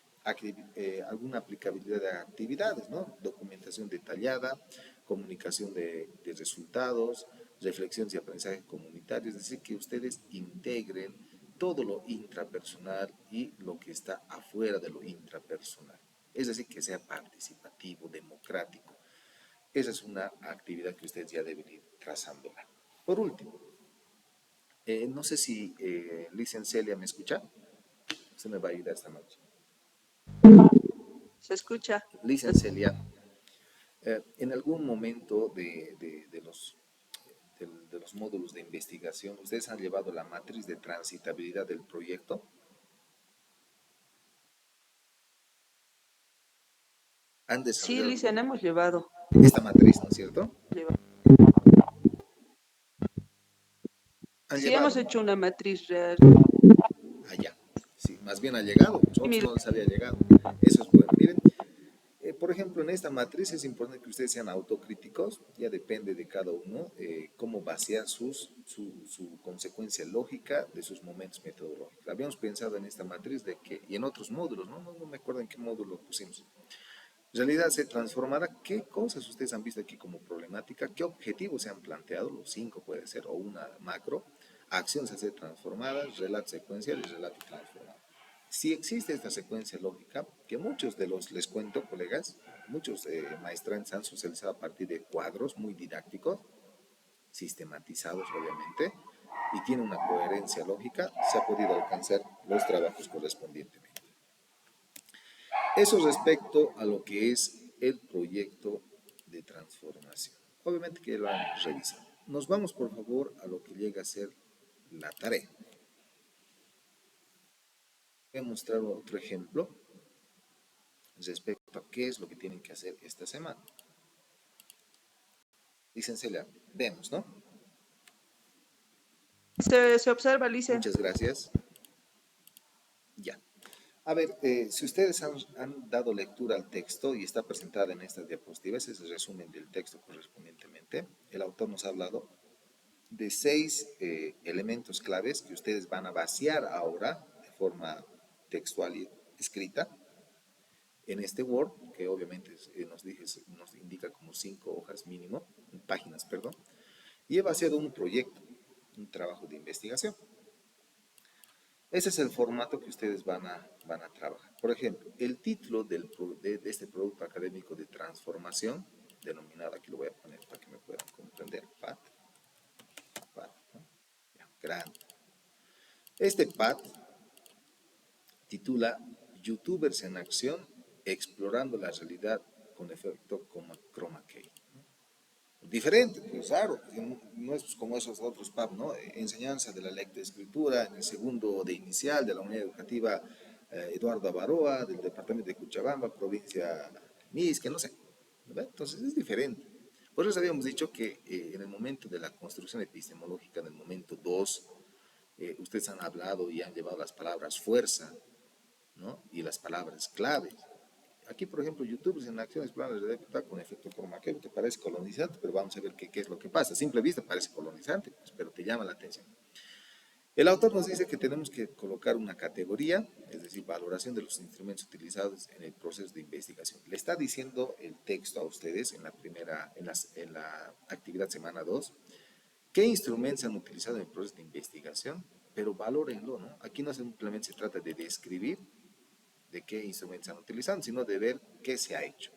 Alguna aplicabilidad de actividades, ¿no? Documentación detallada, comunicación de resultados, reflexiones y aprendizaje comunitario, es decir, que ustedes integren todo lo intrapersonal y lo que está afuera de lo intrapersonal. Es decir, que sea participativo, democrático. Esa es una actividad que ustedes ya deben ir trazándola. Por último, no sé si Licencia Celia me escucha. Usted me va a ayudar esta noche. Se escucha. Licencia Celia, en algún momento de los módulos de investigación, ¿ustedes han llevado la matriz de transitabilidad del proyecto? ¿Han Sí, desarrollado Licen, hemos llevado. esta matriz, ¿no es cierto? Han Sí, hemos llevado. hecho una matriz real. Allá. Sí, más bien ha llegado. Nosotros Mi- no les había llegado. Eso es bueno. Miren, por ejemplo, en esta matriz es importante que ustedes sean autocríticos, ya depende de cada uno cómo vaciar su consecuencia lógica de sus momentos metodológicos. Habíamos pensado en esta matriz de que, y en otros módulos, no me acuerdo en qué módulo pusimos. En realidad se transformará qué cosas ustedes han visto aquí como problemática, qué objetivos se han planteado, los 5 puede ser, o una macro, acciones a ser transformadas, relato secuencial y relato transformado. Si existe esta secuencia lógica, que muchos de los, les cuento, colegas, muchos maestrantes han socializado a partir de cuadros muy didácticos, sistematizados obviamente, y tiene una coherencia lógica, se ha podido alcanzar los trabajos correspondientemente. Eso respecto a lo que es el proyecto de transformación. Obviamente que lo han revisado. Nos vamos, por favor, a lo que llega a ser la tarea. Voy a mostrar otro ejemplo respecto a qué es lo que tienen que hacer esta semana. Dicen Celia, vemos, ¿no? Se observa, Licen. Muchas gracias. Ya. A ver, si ustedes han dado lectura al texto y está presentada en estas diapositivas, ese es el resumen del texto correspondientemente. El autor nos ha hablado de 6 elementos claves que ustedes van a vaciar ahora de forma textual y escrita en este Word, que obviamente nos indica como 5 hojas mínimo, páginas, perdón, y he vaciado un proyecto, un trabajo de investigación. Ese es el formato que ustedes van a trabajar. Por ejemplo, el título de este producto académico de transformación, denominado, aquí lo voy a poner para que me puedan comprender, PAT, ¿no? Ya, grande. Este PAT titula YouTubers en acción, explorando la realidad con efecto chroma key. Diferente, pues raro, no es como esos otros PAP, ¿no? Enseñanza de la lectoescritura en el segundo de inicial de la unidad educativa Eduardo Avaroa, del departamento de Cochabamba, provincia Misque, no sé. ¿Verdad? Entonces es diferente. Por eso habíamos dicho que en el momento de la construcción epistemológica, en el momento 2, ustedes han hablado y han llevado las palabras fuerza, ¿no? Y las palabras claves. Aquí, por ejemplo, YouTube en acciones planes de deputado con efecto chroma key, te parece colonizante, pero vamos a ver qué es lo que pasa. A simple vista parece colonizante, pues, pero te llama la atención. El autor nos dice que tenemos que colocar una categoría, es decir, valoración de los instrumentos utilizados en el proceso de investigación. Le está diciendo el texto a ustedes en la actividad semana 2, qué instrumentos se han utilizado en el proceso de investigación, pero valórenlo, ¿no? Aquí no simplemente se trata de describir de qué instrumentos se han utilizado, sino de ver qué se ha hecho.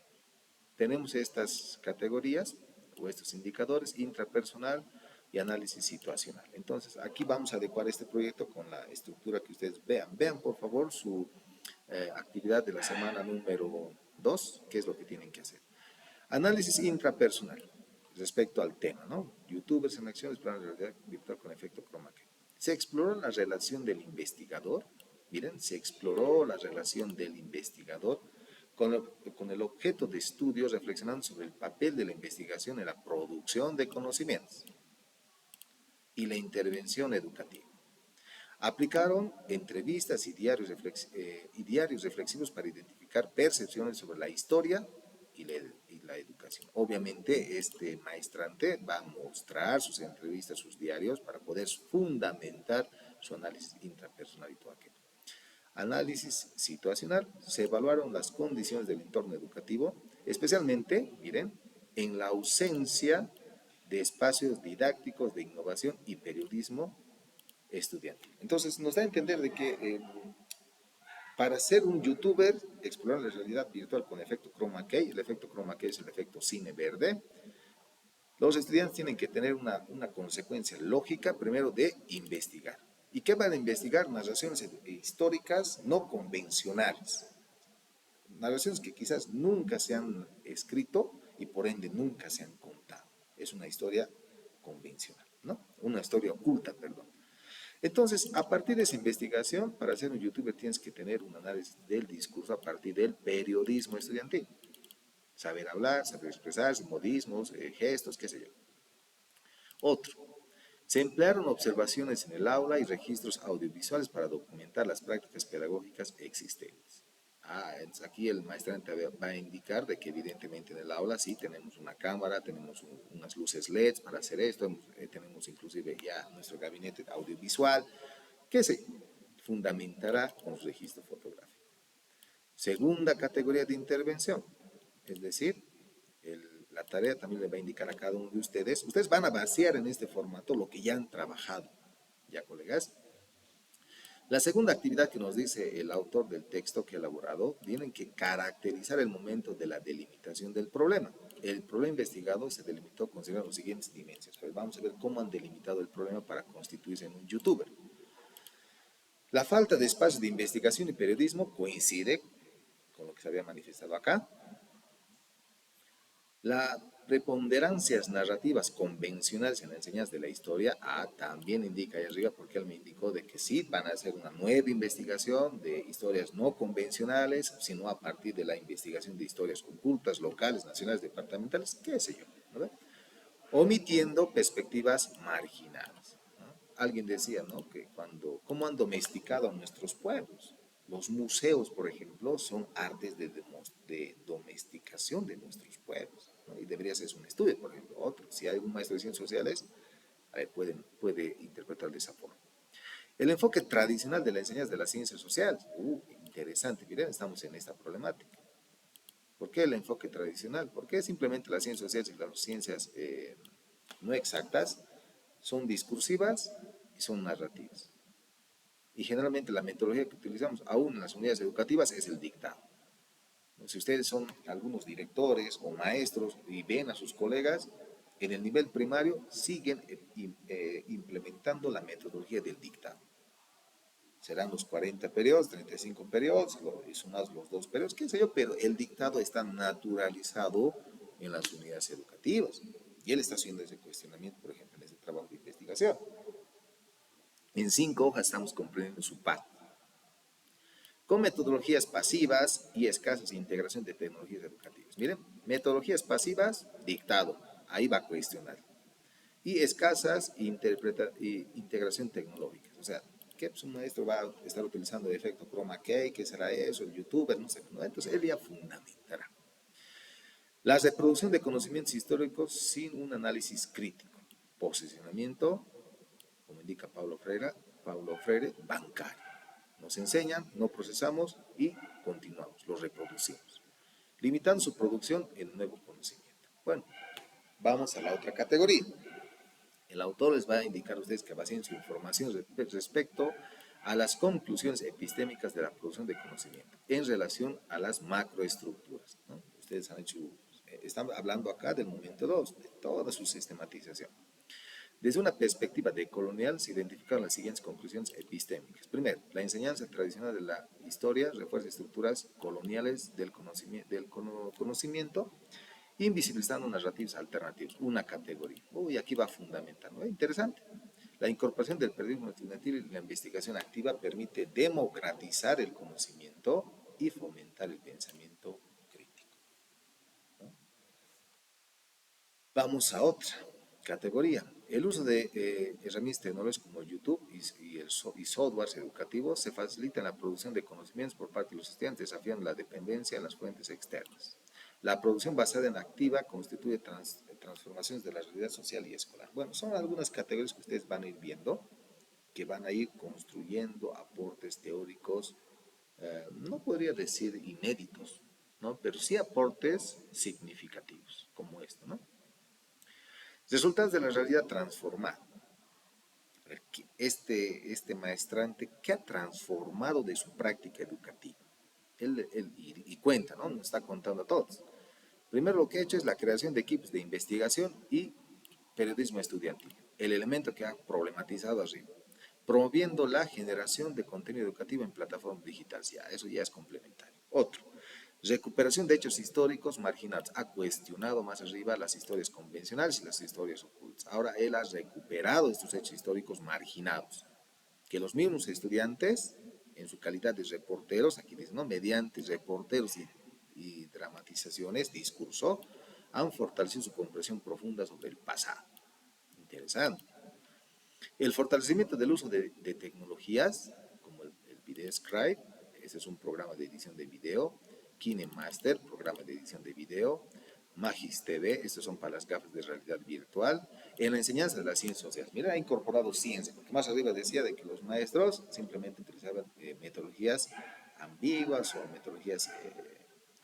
Tenemos estas categorías o estos indicadores, intrapersonal y análisis situacional. Entonces, aquí vamos a adecuar este proyecto con la estructura que ustedes vean. Vean, por favor, su actividad de la semana número 2, qué es lo que tienen que hacer. Análisis intrapersonal respecto al tema, ¿no? YouTubers en acciones, planes de realidad virtual con efecto chroma key. Se exploró la relación del investigador, miren, se exploró la relación del investigador con el objeto de estudio, reflexionando sobre el papel de la investigación en la producción de conocimientos y la intervención educativa. Aplicaron entrevistas y diarios reflexivos para identificar percepciones sobre la historia y la educación. Obviamente, este maestrante va a mostrar sus entrevistas, sus diarios, para poder fundamentar su análisis intrapersonal y todo aquello. Análisis situacional. Se evaluaron las condiciones del entorno educativo, especialmente, miren, en la ausencia de espacios didácticos de innovación y periodismo estudiantil. Entonces, nos da a entender de que para ser un youtuber, explorar la realidad virtual con efecto chroma key, el efecto chroma key es el efecto cine verde, los estudiantes tienen que tener una consecuencia lógica, primero, de investigar. ¿Y qué van a investigar? Narraciones históricas no convencionales. Narraciones que quizás nunca se han escrito y por ende nunca se han contado. Es una historia convencional, ¿no? Una historia oculta, perdón. Entonces, a partir de esa investigación, para ser un youtuber tienes que tener un análisis del discurso a partir del periodismo estudiantil. Saber hablar, saber expresarse, modismos, gestos, qué sé yo. Otro, se emplearon observaciones en el aula y registros audiovisuales para documentar las prácticas pedagógicas existentes. Aquí el maestrante va a indicar de que evidentemente en el aula sí tenemos una cámara, tenemos unas luces LEDs para hacer esto, tenemos inclusive ya nuestro gabinete audiovisual, que se fundamentará con su registro fotográfico. Segunda categoría de intervención, es decir, la tarea también le va a indicar a cada uno de ustedes. Ustedes van a vaciar en este formato lo que ya han trabajado, ¿ya, colegas? La segunda actividad que nos dice el autor del texto que ha elaborado, tienen que caracterizar el momento de la delimitación del problema. El problema investigado se delimitó considerando las siguientes dimensiones. Pues vamos a ver cómo han delimitado el problema para constituirse en un youtuber. La falta de espacios de investigación y periodismo coincide con lo que se había manifestado acá. Las preponderancias narrativas convencionales en la enseñanza de la historia, también indica ahí arriba, porque él me indicó de que sí van a hacer una nueva investigación de historias no convencionales, sino a partir de la investigación de historias ocultas, locales, nacionales, departamentales, qué sé yo, ¿verdad? Omitiendo perspectivas marginales, ¿no? Alguien decía, ¿no?, que cómo han domesticado a nuestros pueblos. Los museos, por ejemplo, son artes de domesticación de nuestros pueblos, ¿no? Y debería ser un estudio, por ejemplo, otro. Si hay un maestro de ciencias sociales, puede interpretar de esa forma. El enfoque tradicional de la enseñanza de las ciencias sociales, interesante, miren, estamos en esta problemática. ¿Por qué el enfoque tradicional? Porque simplemente las ciencias sociales y las ciencias no exactas son discursivas y son narrativas. Y generalmente la metodología que utilizamos, aún en las unidades educativas, es el dictado. Si ustedes son algunos directores o maestros y ven a sus colegas, en el nivel primario siguen implementando la metodología del dictado. Serán los 40 periodos, 35 periodos, y sumados los 2 periodos, qué sé yo, pero el dictado está naturalizado en las unidades educativas. Y él está haciendo ese cuestionamiento, por ejemplo, en ese trabajo de investigación. En 5 hojas estamos comprendiendo su parte. Con metodologías pasivas y escasas integración de tecnologías educativas. Miren, metodologías pasivas, dictado, ahí va a cuestionar. Y escasas integración tecnológica. O sea, ¿qué pues un maestro va a estar utilizando el efecto chroma key? ¿Qué será eso? El youtuber, no sé, ¿no? Entonces él ya fundamentará. La reproducción de conocimientos históricos sin un análisis crítico. Posicionamiento, como indica Paulo Freire, bancario. Nos enseñan, no procesamos y continuamos, lo reproducimos, limitando su producción en nuevo conocimiento. Bueno, vamos a la otra categoría. El autor les va a indicar a ustedes que vacíen su información respecto a las conclusiones epistémicas de la producción de conocimiento en relación a las macroestructuras, ¿no? Ustedes han hecho, están hablando acá del momento 2, de toda su sistematización. Desde una perspectiva decolonial se identifican las siguientes conclusiones epistémicas. Primero, la enseñanza tradicional de la historia refuerza estructuras coloniales del conocimiento, invisibilizando narrativas alternativas, una categoría. Aquí va fundamental, ¿no? Interesante. La incorporación del periodismo estudiantil y la investigación activa permite democratizar el conocimiento y fomentar el pensamiento crítico, ¿no? Vamos a otra categoría. El uso de herramientas tecnológicas como YouTube y softwares educativos se facilita en la producción de conocimientos por parte de los estudiantes, desafiando la dependencia de las fuentes externas. La producción basada en activa constituye transformaciones de la realidad social y escolar. Bueno, son algunas categorías que ustedes van a ir viendo, que van a ir construyendo aportes teóricos, no podría decir inéditos, ¿no? Pero sí aportes significativos, como esto, ¿no? Resultados de la realidad transformada. Este maestrante, ¿qué ha transformado de su práctica educativa? Y cuenta, ¿no? Nos está contando a todos. Primero lo que ha hecho es la creación de equipos de investigación y periodismo estudiantil, el elemento que ha problematizado arriba, promoviendo la generación de contenido educativo en plataformas digitales. Ya, eso ya es complementario. Otro, recuperación de hechos históricos marginados. Ha cuestionado más arriba las historias convencionales y las historias ocultas. Ahora él ha recuperado estos hechos históricos marginados, que los mismos estudiantes, en su calidad de reporteros, aquí dicen, ¿no? Mediante reporteros y dramatizaciones, discurso, han fortalecido su comprensión profunda sobre el pasado. Interesante. El fortalecimiento del uso de tecnologías, como el VideoScribe, ese es un programa de edición de video, KineMaster, programa de edición de video, Magis TV, estos son para las gafas de realidad virtual, en la enseñanza de las ciencias sociales. Mira, ha incorporado ciencia, porque más arriba decía de que los maestros simplemente utilizaban metodologías ambiguas o metodologías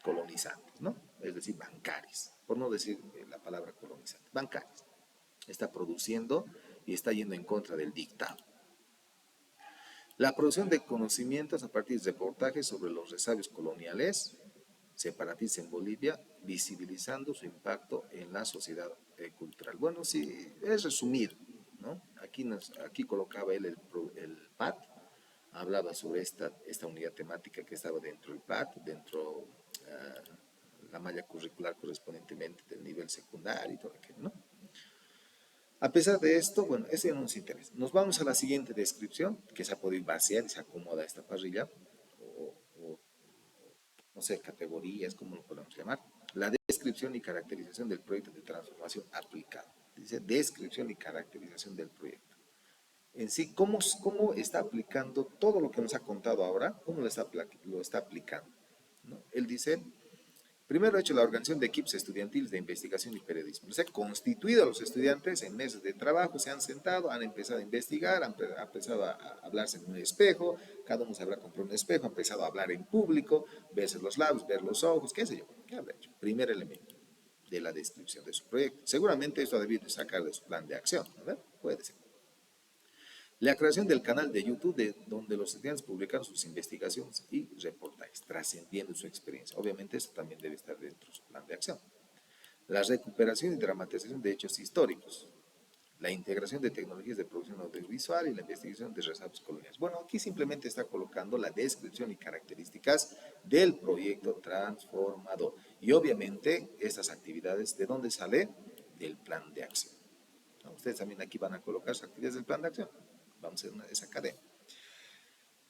colonizantes, ¿no? Es decir, bancarias, por no decir la palabra colonizante, bancarias. Está produciendo y está yendo en contra del dictado. La producción de conocimientos a partir de reportajes sobre los resabios coloniales separatistas en Bolivia, visibilizando su impacto en la sociedad cultural. Bueno, sí, es resumido, ¿no? Aquí colocaba él el PAT, hablaba sobre esta unidad temática que estaba dentro del PAT, dentro la malla curricular correspondientemente del nivel secundario y todo aquello, ¿no? A pesar de esto, bueno, ese no nos interesa. Nos vamos a la siguiente descripción, que se ha podido vaciar y se acomoda a esta parrilla, o no sé, categorías, como lo podemos llamar. La descripción y caracterización del proyecto de transformación aplicado. Dice descripción y caracterización del proyecto. En sí, ¿cómo está aplicando todo lo que nos ha contado ahora? ¿Cómo lo está aplicando? ¿No? Él dice, primero ha hecho la organización de equipos estudiantiles de investigación y periodismo. Se ha constituido a los estudiantes en mesas de trabajo, se han sentado, han empezado a investigar, han empezado a hablarse en un espejo, cada uno se habrá comprado un espejo, ha empezado a hablar en público, verse los labios, ver los ojos, qué sé yo, qué habrá hecho. Primer elemento de la descripción de su proyecto. Seguramente esto ha debido sacar de su plan de acción, ¿verdad? Puede ser. La creación del canal de YouTube donde los estudiantes publican sus investigaciones y reportajes, trascendiendo su experiencia. Obviamente eso también debe estar dentro de su plan de acción. La recuperación y dramatización de hechos históricos. La integración de tecnologías de producción audiovisual y la investigación de resabios coloniales. Bueno, aquí simplemente está colocando la descripción y características del proyecto transformador. Y obviamente estas actividades, ¿de dónde sale? Del plan de acción. Ustedes también aquí van a colocar sus actividades del plan de acción. Vamos a hacer esa cadena.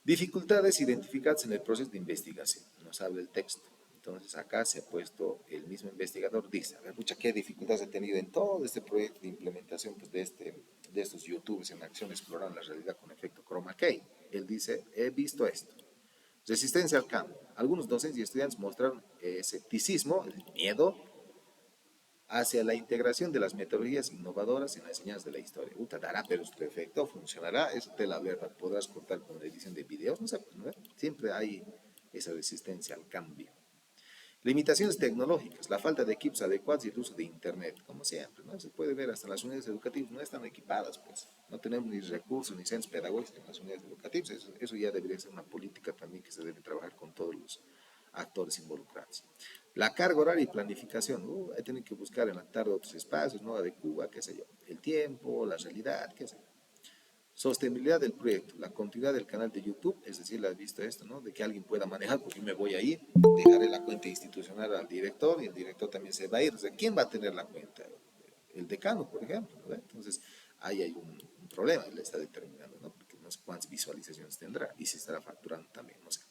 Dificultades identificadas en el proceso de investigación. Nos habla el texto. Entonces acá se ha puesto el mismo investigador, dice, a ver, pucha, ¿qué dificultades he tenido en todo este proyecto de implementación pues, de estos youtubers en acción explorando la realidad con efecto chroma key? Él dice, he visto esto. Resistencia al cambio. Algunos docentes y estudiantes mostraron escepticismo, miedo, hacia la integración de las metodologías innovadoras en la enseñanza de la historia. Dará, pero su efecto funcionará, eso te la verdad, podrás cortar con la edición de videos, no sé, ¿no? Siempre hay esa resistencia al cambio. Limitaciones tecnológicas, la falta de equipos adecuados y el uso de Internet, como siempre, ¿no? Se puede ver hasta las unidades educativas no están equipadas, pues, no tenemos ni recursos ni centros pedagógicos en las unidades educativas, eso ya debería ser una política también que se debe trabajar con todos los actores involucrados. La carga horaria y planificación, hay que que buscar en la tarde otros espacios, ¿no? De Cuba, qué sé yo, el tiempo, la realidad, qué sé yo. Sostenibilidad del proyecto, la continuidad del canal de YouTube, es decir, ¿has visto esto, no? De que alguien pueda manejar, porque yo me voy a ir, dejaré la cuenta institucional al director y el director también se va a ir. O sea, ¿quién va a tener la cuenta? El decano, por ejemplo, ¿no? Entonces, ahí hay un problema, él está determinando, ¿no? Porque no sé cuántas visualizaciones tendrá y se estará facturando también, no sé.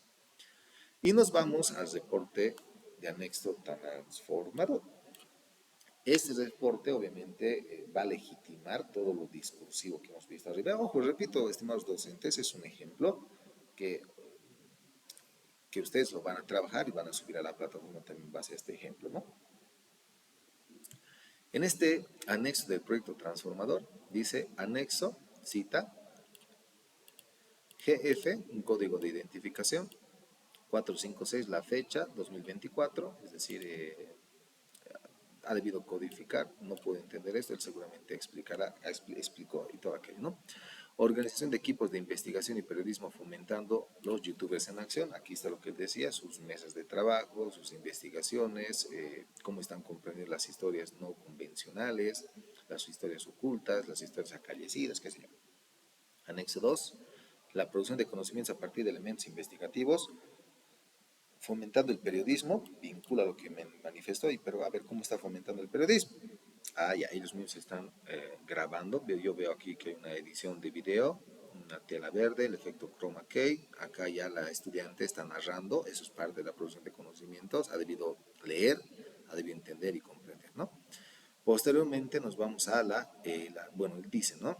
Y nos vamos al reporte de anexo transformador. Este reporte obviamente va a legitimar todo lo discursivo que hemos visto arriba. Ojo, repito, estimados docentes, es un ejemplo que que ustedes lo van a trabajar y van a subir a la plataforma también en base a este ejemplo, ¿no? En este anexo del proyecto transformador dice anexo, cita, GF, un código de identificación, 456, la fecha, 2024, es decir, ha debido codificar, no puedo entender esto, él seguramente explicará, explicó y todo aquello, ¿no? Organización de equipos de investigación y periodismo fomentando los youtubers en acción. Aquí está lo que él decía, sus mesas de trabajo, sus investigaciones, cómo están comprendiendo las historias no convencionales, las historias ocultas, las historias acallecidas, qué sé yo. Anexo 2, la producción de conocimientos a partir de elementos investigativos, fomentando el periodismo, vincula lo que me manifestó, pero a ver cómo está fomentando el periodismo. Ya, ellos mismos están grabando. Yo veo aquí que hay una edición de video, una tela verde, el efecto chroma key. Acá ya la estudiante está narrando, eso es parte de la producción de conocimientos. Ha debido leer, ha debido entender y comprender, ¿no? Posteriormente nos vamos a bueno, él dice, ¿no?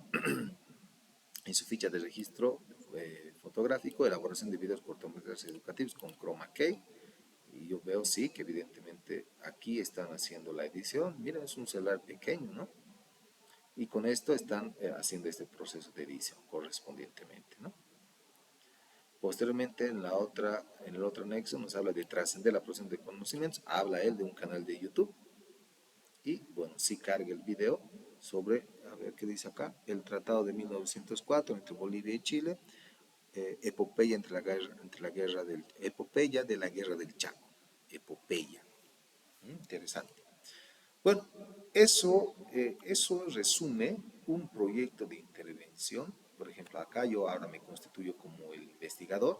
En su ficha de registro fotográfico, elaboración de videos cortometrajes educativos con chroma key. Y yo veo, sí, que evidentemente aquí están haciendo la edición. Miren, es un celular pequeño, ¿no? Y con esto están haciendo este proceso de edición correspondientemente, ¿no? Posteriormente, en el otro anexo nos habla de trascender la producción de conocimientos. Habla él de un canal de YouTube. Y, bueno, sí carga el video sobre, a ver qué dice acá, el Tratado de 1904 entre Bolivia y Chile, epopeya epopeya de la guerra del Chaco. Epopeya. Interesante. Bueno, eso resume un proyecto de intervención. Por ejemplo, acá yo ahora me constituyo como el investigador,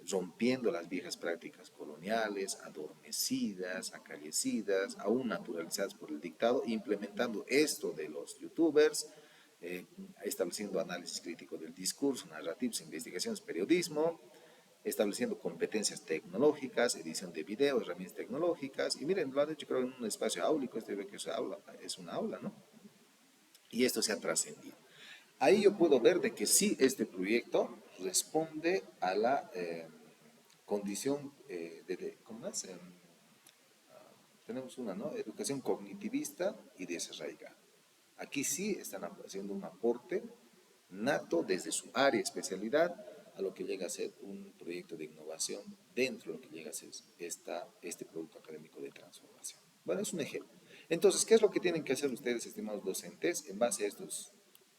rompiendo las viejas prácticas coloniales, adormecidas, acallecidas, aún naturalizadas por el dictado, implementando esto de los youtubers, estableciendo análisis crítico del discurso, narrativas, investigaciones, periodismo, estableciendo competencias tecnológicas, edición de video, herramientas tecnológicas, y miren, lo han hecho creo en un espacio áulico, este ve que es una aula, ¿no? Y esto se ha trascendido. Ahí yo puedo ver de que sí, este proyecto responde a la condición ¿cómo es? Tenemos una, ¿no? Educación cognitivista y desarraigada. Aquí sí están haciendo un aporte nato desde su área de especialidad a lo que llega a ser un proyecto de innovación dentro de lo que llega a ser este producto académico de transformación. Bueno, es un ejemplo. Entonces, ¿qué es lo que tienen que hacer ustedes, estimados docentes, en base a estos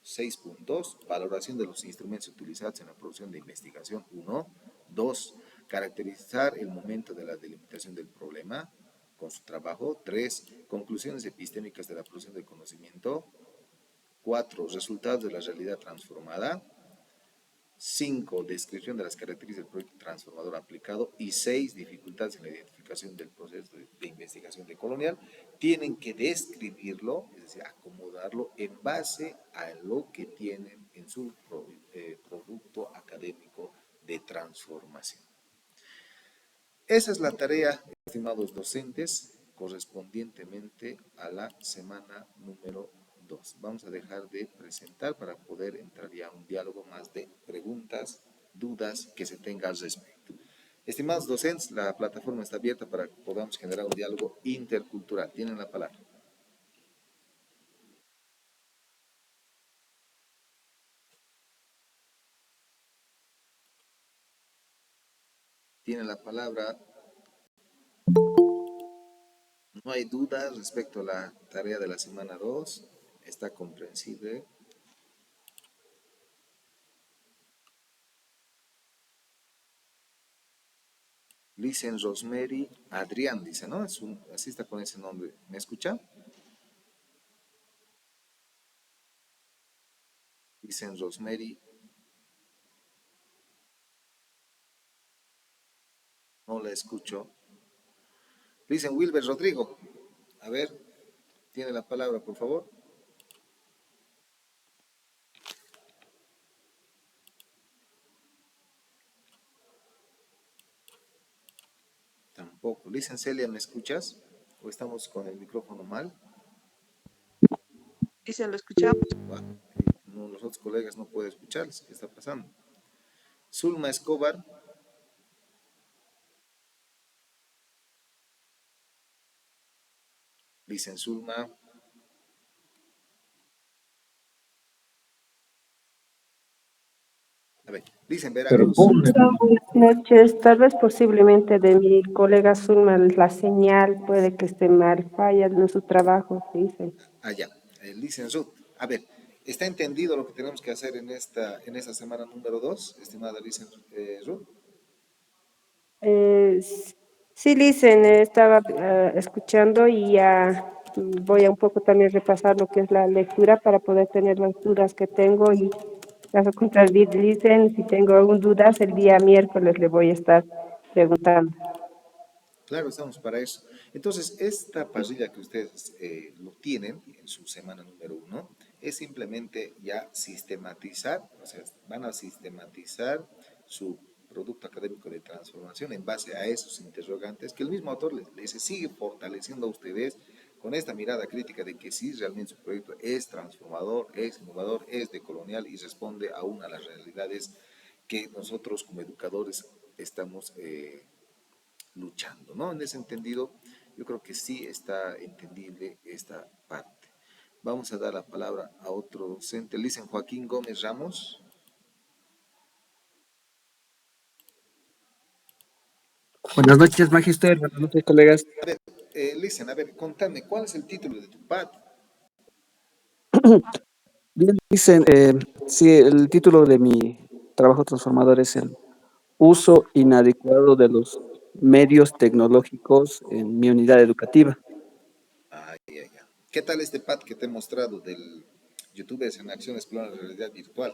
6 puntos? Valoración de los instrumentos utilizados en la producción de investigación, 1. 2. Caracterizar el momento de la delimitación del problema con su trabajo. 3. Conclusiones epistémicas de la producción del conocimiento. 4. Resultados de la realidad transformada. 5. Descripción de las características del proyecto transformador aplicado. Y 6. Dificultades en la identificación del proceso de investigación decolonial. Tienen que describirlo, es decir, acomodarlo en base a lo que tienen en su producto académico de transformación. Esa es la tarea, estimados docentes, correspondientemente a la semana número 2. Vamos a dejar de presentar para poder entrar ya a un diálogo más de preguntas, dudas que se tenga al respecto. Estimados docentes, la plataforma está abierta para que podamos generar un diálogo intercultural. Tienen la palabra. Tienen la palabra. No hay dudas respecto a la tarea de la semana 2. Está comprensible. Listen Rosemary Adrián, dice, ¿no? Así está con ese nombre. ¿Me escucha? Listen Rosemary. No la escucho. Listen Wilber Rodrigo. A ver, tiene la palabra, por favor. Tampoco. Listen Celia, ¿me escuchas? ¿O estamos con el micrófono mal? Dicen, lo escuchamos. No, los otros colegas no pueden escucharles. ¿Qué está pasando? Zulma Escobar. Licen Zulma. A ver, dicen Veracruz. Buenas noches. Tal vez posiblemente de mi colega Zulma la señal puede que esté mal, falla en su trabajo, dicen. Allá, dicen Ruth. A ver, ¿está entendido lo que tenemos que hacer en esta semana número 2, estimada Licen Ruth? Sí, dicen, estaba escuchando y ya voy a un poco también repasar lo que es la lectura para poder tener las dudas que tengo y caso contrario, dicen, si tengo alguna dudas, el día miércoles le voy a estar preguntando. Claro, estamos para eso. Entonces, esta parrilla que ustedes lo tienen en su semana número 1 es simplemente ya sistematizar, o sea, van a sistematizar su producto académico de transformación en base a esos interrogantes que el mismo autor les sigue fortaleciendo a ustedes con esta mirada crítica de que sí, realmente su proyecto es transformador, es innovador, es decolonial y responde aún a las realidades que nosotros como educadores estamos luchando, ¿no? En ese entendido, yo creo que sí está entendible esta parte. Vamos a dar la palabra a otro docente, Licen Joaquín Gómez Ramos. Buenas noches, Magister. Buenas noches, colegas. Licen, a ver, contame, ¿cuál es el título de tu PAD? Bien, dicen, sí, el título de mi trabajo transformador es el uso inadecuado de los medios tecnológicos en mi unidad educativa. Ay, ay, ay. ¿Qué tal este PAD que te he mostrado del YouTubers en Acción Explora la Realidad Virtual?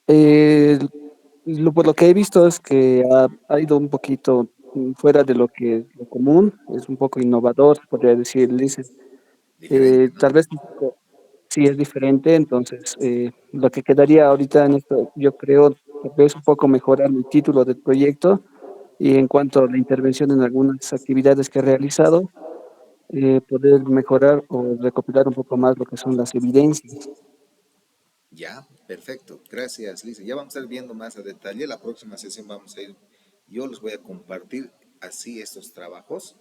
Eh, por lo que he visto es que ha ido un poquito fuera de lo común, es un poco innovador, podría decir, dicen. Diferente, ¿no? Tal vez un poco sí es diferente, entonces lo que quedaría ahorita en esto, yo creo, tal vez un poco mejorar el título del proyecto y en cuanto a la intervención en algunas actividades que he realizado, poder mejorar o recopilar un poco más lo que son las evidencias. Ya, perfecto. Gracias, Lisa. Ya vamos a estar viendo más a detalle. La próxima sesión vamos a ir, yo les voy a compartir así estos trabajos.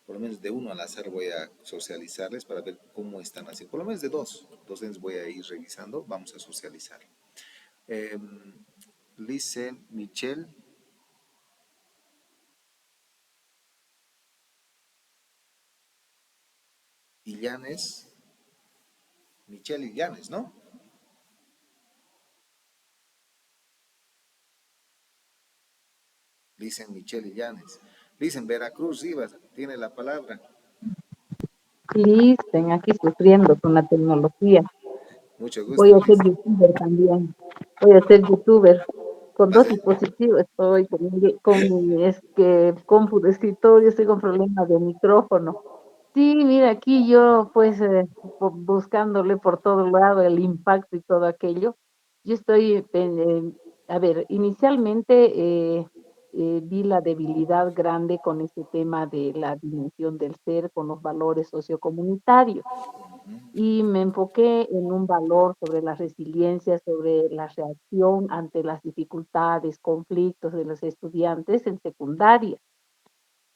Por lo menos de uno al azar voy a socializarles para ver cómo están haciendo. Por lo menos de dos docentes voy a ir revisando. Vamos a socializar. Eh, Lisen, Michelle, Illanes. Michelle Illanes, ¿no? Dicen Michelle Illanes. Dicen Veracruz Rivas, tiene la palabra. Listen, aquí sufriendo con la tecnología. Mucho Voy gusto, a ser Liz. youtuber también. Voy a ser youtuber. Con ¿Vas dos a- dispositivos estoy, con mi compu de escritorio, estoy con problemas de micrófono. Sí, mira, aquí yo pues buscándole por todo lado el impacto y todo aquello. Yo estoy, a ver, inicialmente vi la debilidad grande con este tema de la dimensión del ser, con los valores sociocomunitarios y me enfoqué en un valor sobre la resiliencia, sobre la reacción ante las dificultades, conflictos de los estudiantes en secundaria.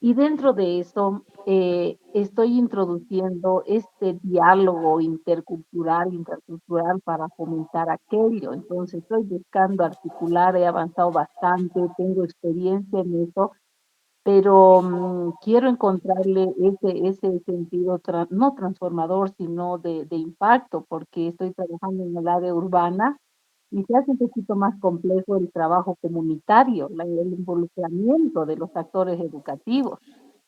Y dentro de eso, estoy introduciendo este diálogo intercultural, intercultural para fomentar aquello. Entonces, estoy buscando articular, he avanzado bastante, tengo experiencia en eso, pero quiero encontrarle ese sentido, no transformador, sino de impacto, porque estoy trabajando en el área urbana y se hace un poquito más complejo el trabajo comunitario, el involucramiento de los actores educativos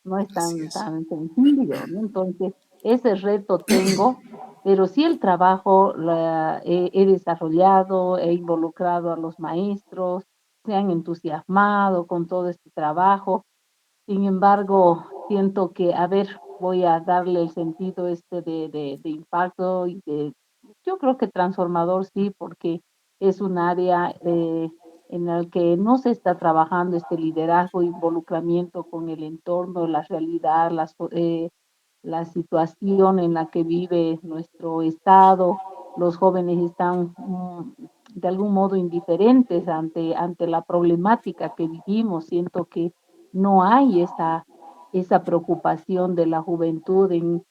no es Así tan, es. tan sencillo, ¿no? Entonces, ese reto tengo, pero sí el trabajo he desarrollado, he involucrado a los maestros, se han entusiasmado con todo este trabajo. Sin embargo, siento que, a ver, voy a darle el sentido este de impacto y yo creo que transformador sí, porque es un área en el que no se está trabajando este liderazgo, involucramiento con el entorno, la realidad, la situación en la que vive nuestro estado. Los jóvenes están de algún modo indiferentes ante la problemática que vivimos. Siento que no hay esa preocupación de la juventud en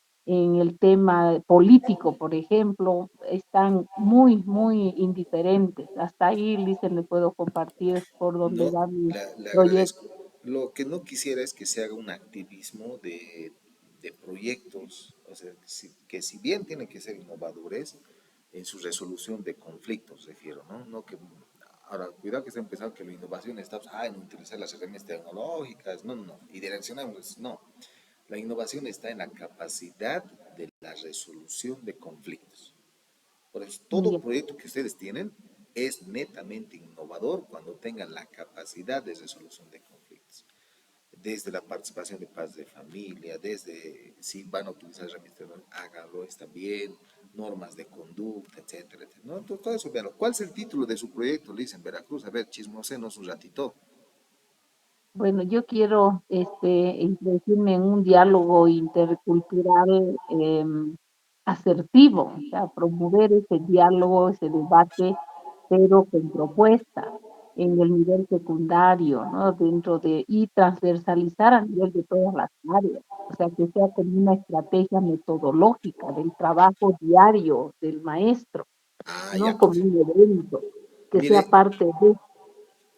el tema político, por ejemplo, están muy, muy indiferentes. Hasta ahí, Licen, le puedo compartir por dónde No, va mi le proyecto. agradezco. Lo que no quisiera es que se haga un activismo de proyectos, o sea, que si bien tienen que ser innovadores en su resolución de conflictos, refiero, ¿no? No que, ahora, cuidado que estén pensando que la innovación está pues, en utilizar las herramientas tecnológicas, no, no, no, y direccionamos, no. La innovación está en la capacidad de la resolución de conflictos. Por eso, todo Ya. proyecto que ustedes tienen es netamente innovador cuando tengan la capacidad de resolución de conflictos. Desde la participación de paz de familia, desde si van a utilizar herramientas, háganlo, está bien, normas de conducta, etcétera, etcétera. ¿No? Todo eso, véanlo. ¿Cuál es el título de su proyecto, Liz, en Veracruz? A ver, chismosenos un ratito. Bueno, yo quiero introducirme en un diálogo intercultural asertivo, o sea, promover ese diálogo, ese debate, pero con propuesta en el nivel secundario, ¿no? Y transversalizar a nivel de todas las áreas, o sea, que sea como una estrategia metodológica del trabajo diario del maestro, Ah, ya. no como un evento, que sea Mire, parte de.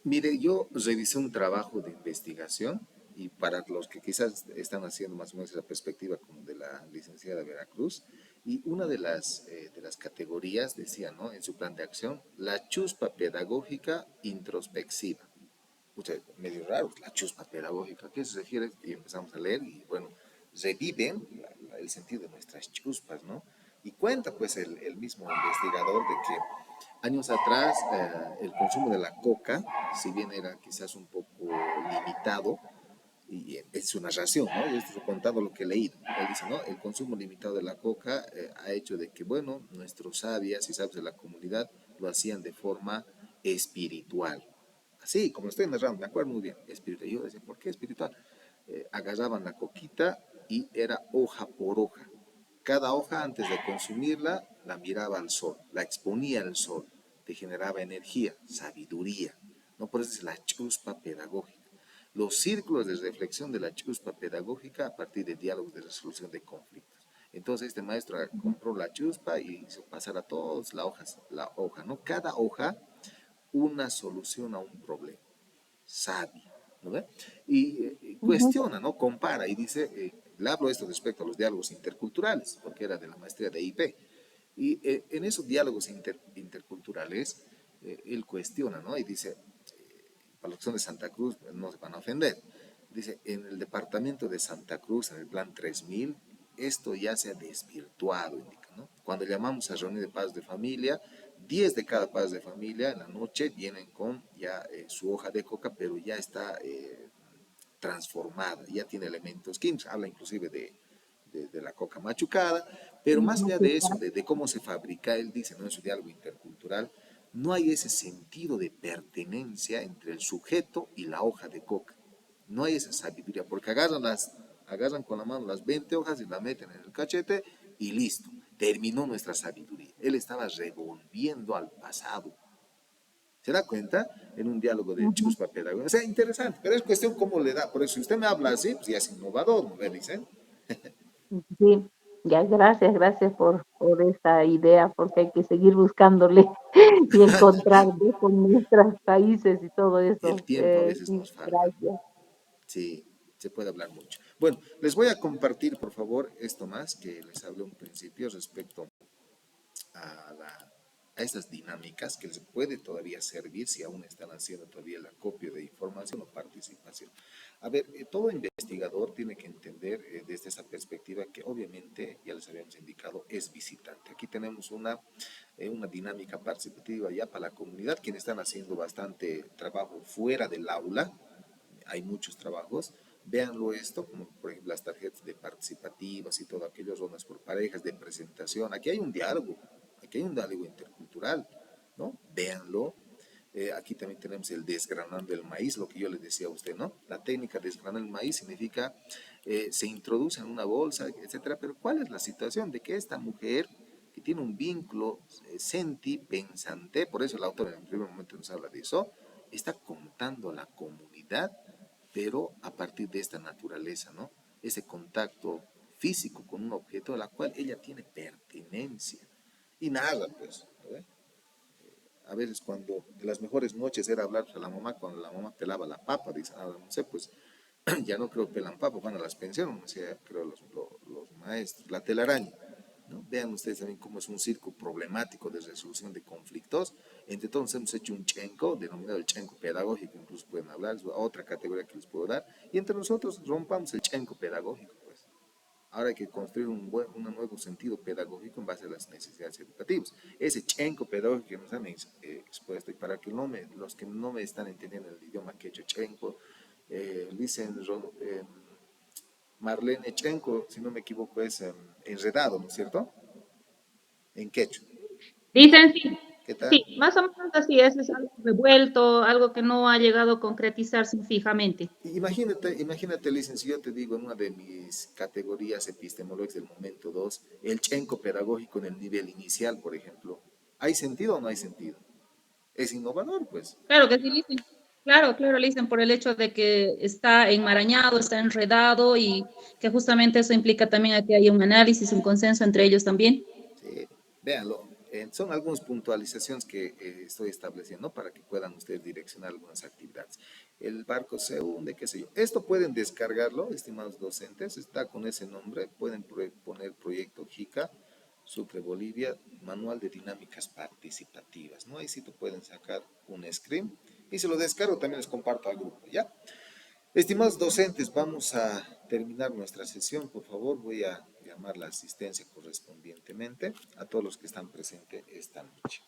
Mire, yo revisé un trabajo de investigación y para los que quizás están haciendo más o menos esa perspectiva como de la licenciada Veracruz, y una de las categorías decía, ¿no? En su plan de acción, la chuspa pedagógica introspectiva. Usted, medio raro, la chuspa pedagógica, ¿a qué se refiere? Y empezamos a leer y bueno, reviven el sentido de nuestras chuspas, ¿no? Y cuenta pues el mismo investigador de que años atrás el consumo de la coca, si bien era quizás un poco limitado, y es su narración, ¿no? Yo estoy contando lo que he leído. Él dice, ¿no? El consumo limitado de la coca ha hecho de que, bueno, nuestros sabias y sabios de la comunidad lo hacían de forma espiritual. Así, como estoy narrando, me acuerdo muy bien, espiritual. Yo decía, ¿por qué espiritual? Agarraban la coquita y era hoja por hoja. Cada hoja, antes de consumirla, la miraba al sol, la exponía al sol, te generaba energía, sabiduría. ¿No? Por eso es la chuspa pedagógica. Los círculos de reflexión de la chuspa pedagógica a partir de diálogos de resolución de conflictos. Entonces este maestro compró la chuspa y hizo pasar a todos la hoja, ¿no? Cada hoja una solución a un problema sabia, ¿no ve? Y Ujú, cuestiona, ¿no? Compara y dice, le hablo esto respecto a los diálogos interculturales, porque era de la maestría de IP. Y en esos diálogos interculturales, él cuestiona, ¿no? Y dice, para los que son de Santa Cruz, pues, no se van a ofender. Dice, en el departamento de Santa Cruz, en el plan 3000, esto ya se ha desvirtuado, indica, ¿no? Cuando llamamos a reunión de padres de familia, 10 de cada padres de familia en la noche vienen con ya su hoja de coca, pero ya está transformada, ya tiene elementos químicos, habla inclusive de la coca machucada, pero más ujú, allá sí, de eso, claro. de cómo se fabrica, él dice, ¿no? En su diálogo intercultural, no hay ese sentido de pertenencia entre el sujeto y la hoja de coca. No hay esa sabiduría, porque agarran con la mano las 20 hojas y la meten en el cachete y listo, terminó nuestra sabiduría. Él estaba revolviendo al pasado. ¿Se da cuenta? En un diálogo de Ujú. chuspa pedagógica. O sea, interesante, pero es cuestión cómo le da. Por eso, si usted me habla así, pues ya es innovador, ¿me dicen? Sí, ya, gracias, gracias por esa idea, porque hay que seguir buscándole y encontrar, ¿no? Con nuestras países y todo El eso. tiempo a veces Sí, nos falta, ¿no? gracias. Sí, se puede hablar mucho. Bueno, les voy a compartir, por favor, esto más que les hablé un principio respecto a estas dinámicas que les puede todavía servir si aún están haciendo todavía el acopio de información o participación. A ver, todo investigador tiene que entender desde esa perspectiva que obviamente, ya les habíamos indicado, es visitante. Aquí tenemos una dinámica participativa ya para la comunidad, quienes están haciendo bastante trabajo fuera del aula, hay muchos trabajos. Véanlo esto, como por ejemplo las tarjetas de participativas y todo aquello, zonas por parejas, de presentación. Aquí hay un diálogo intercultural, ¿no? Véanlo. Aquí también tenemos el desgranando el maíz, lo que yo les decía a usted, ¿no? La técnica de desgranar el maíz significa, se introduce en una bolsa, etcétera, pero ¿cuál es la situación de que esta mujer que tiene un vínculo senti, pensante, por eso el autor en el primer momento nos habla de eso, está contando a la comunidad pero a partir de esta naturaleza, ¿no? Ese contacto físico con un objeto a la cual ella tiene pertenencia. Y nada, pues, ¿no? A veces cuando de las mejores noches era hablar a la mamá cuando la mamá pelaba la papa, dice, ahora no sé, pues ya no creo pelan papa, van a las pensiones, o sea, creo los maestros, la telaraña. ¿No? Vean ustedes también cómo es un circo problemático de resolución de conflictos. Entre todos hemos hecho un chenco, denominado el chenco pedagógico, incluso pueden hablar, es otra categoría que les puedo dar. Y entre nosotros rompamos el chenco pedagógico, pues. Ahora hay que construir un nuevo sentido pedagógico en base a las necesidades educativas. Ese chenco pedagógico que nos han expuesto, y para que los que no me están entendiendo el idioma quechua, chenco, dicen Marlene Chenco, si no me equivoco, es enredado, ¿no es cierto? En quechua. Dicen sí, ¿Qué tal? sí, más o menos así es algo revuelto, algo que no ha llegado a concretizarse fijamente. Imagínate, Licen, si yo te digo en una de mis categorías epistemológicas del momento 2, el chenco pedagógico en el nivel inicial, por ejemplo, ¿hay sentido o no hay sentido? Es innovador, pues. Claro que sí, dicen. Claro, claro, le dicen por el hecho de que está enmarañado, está enredado y que justamente eso implica también a que haya un análisis, un consenso entre ellos también. Sí, véanlo. Son algunas puntualizaciones que estoy estableciendo para que puedan ustedes direccionar algunas actividades. El barco se hunde, qué sé yo. Esto pueden descargarlo, estimados docentes, está con ese nombre. Pueden poner proyecto JICA, Sucre Bolivia, Manual de Dinámicas Participativas, ¿no? Ahí sí te pueden sacar un screen y se lo descargo, también les comparto al grupo, ¿ya? Estimados docentes, vamos a terminar nuestra sesión. Por favor, voy a llamar la asistencia correspondientemente a todos los que están presentes esta noche.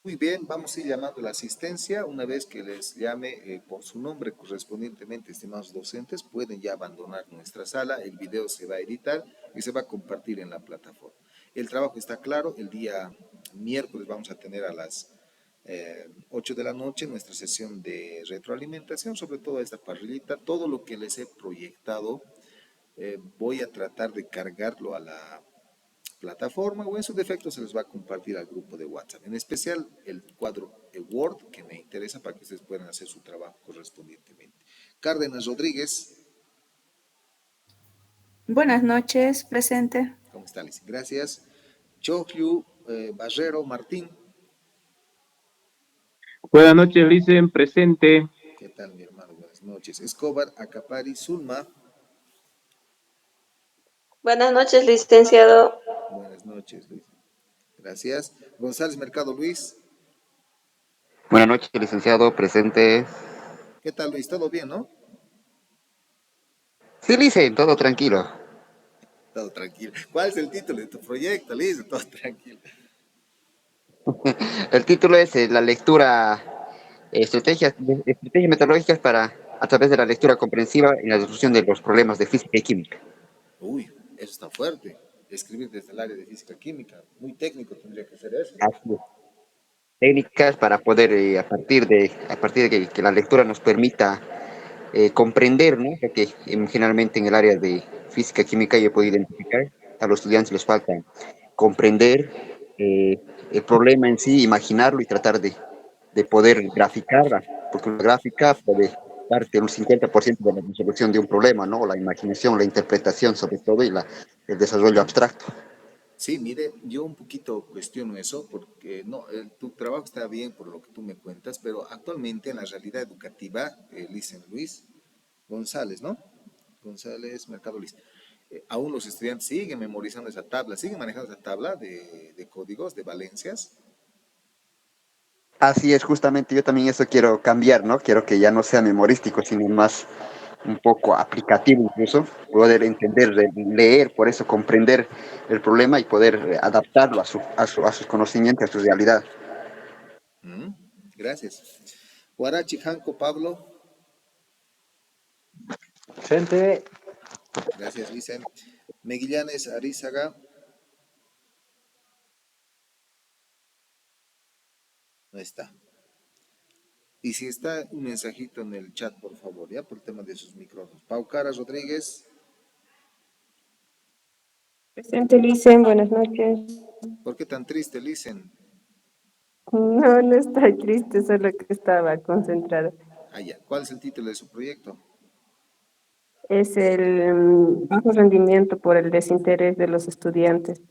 Muy bien, vamos a ir llamando a la asistencia. Una vez que les llame por su nombre correspondientemente, estimados docentes, pueden ya abandonar nuestra sala. El video se va a editar y se va a compartir en la plataforma. El trabajo está claro. El día miércoles vamos a tener a las 8 de la noche nuestra sesión de retroalimentación sobre todo esta parrillita. Todo lo que les he proyectado, voy a tratar de cargarlo a la plataforma o en su defecto se les va a compartir al grupo de WhatsApp. En especial el cuadro Word que me interesa para que ustedes puedan hacer su trabajo correspondientemente. Cárdenas Rodríguez, Buenas noches, presente. ¿cómo está, Liz? Gracias. Chogliu Barrero Martín, Buenas noches, Licen, presente. ¿qué tal, mi hermano? Buenas noches. Escobar Acapari Zulma, Buenas noches, licenciado. buenas noches, Luis. Gracias. González Mercado Luis, Buenas noches, licenciado, presente. ¿qué tal, Luis? ¿Todo bien, no? Sí, Licen, todo tranquilo. Todo tranquilo. ¿Cuál es el título de tu proyecto, Liz? Todo tranquilo. El título es la lectura, estrategias metodológicas para, a través de la lectura comprensiva y la discusión de los problemas de física y química. Uy, eso está fuerte. Escribir desde el área de física química. Muy técnico tendría que ser eso. Así es. Técnicas para poder, a partir de que la lectura nos permita comprender, ¿no? Ya que generalmente en el área de física química yo puedo identificar, a los estudiantes les falta comprender el problema en sí, imaginarlo y tratar de poder graficarla, porque una gráfica puede darte un 50% de la resolución de un problema, ¿no? La imaginación, la interpretación sobre todo y el desarrollo abstracto. Sí, mire, yo un poquito cuestiono eso porque no, tu trabajo está bien por lo que tú me cuentas, pero actualmente en la realidad educativa, dicen Luis González, ¿no? González Mercado Luis. Aún los estudiantes siguen memorizando esa tabla, siguen manejando esa tabla de códigos, de valencias. Así es, justamente yo también eso quiero cambiar, ¿no? Quiero que ya no sea memorístico, sino más un poco aplicativo incluso, poder entender, leer, por eso comprender el problema y poder adaptarlo a sus conocimientos, a su realidad. Mm, gracias. Huarachi Janco Pablo, Presente. gracias, Vicen. Meguillanes Arizaga, No está. Y si está un mensajito en el chat, por favor, ya por el tema de sus micrófonos. Pau Cara Rodríguez, Presente, Licen, buenas noches. ¿por qué tan triste, Listen? No, no estoy triste, solo que estaba concentrada. Ah, ya. ¿Cuál es el título de su proyecto? Es el bajo rendimiento por el desinterés de los estudiantes.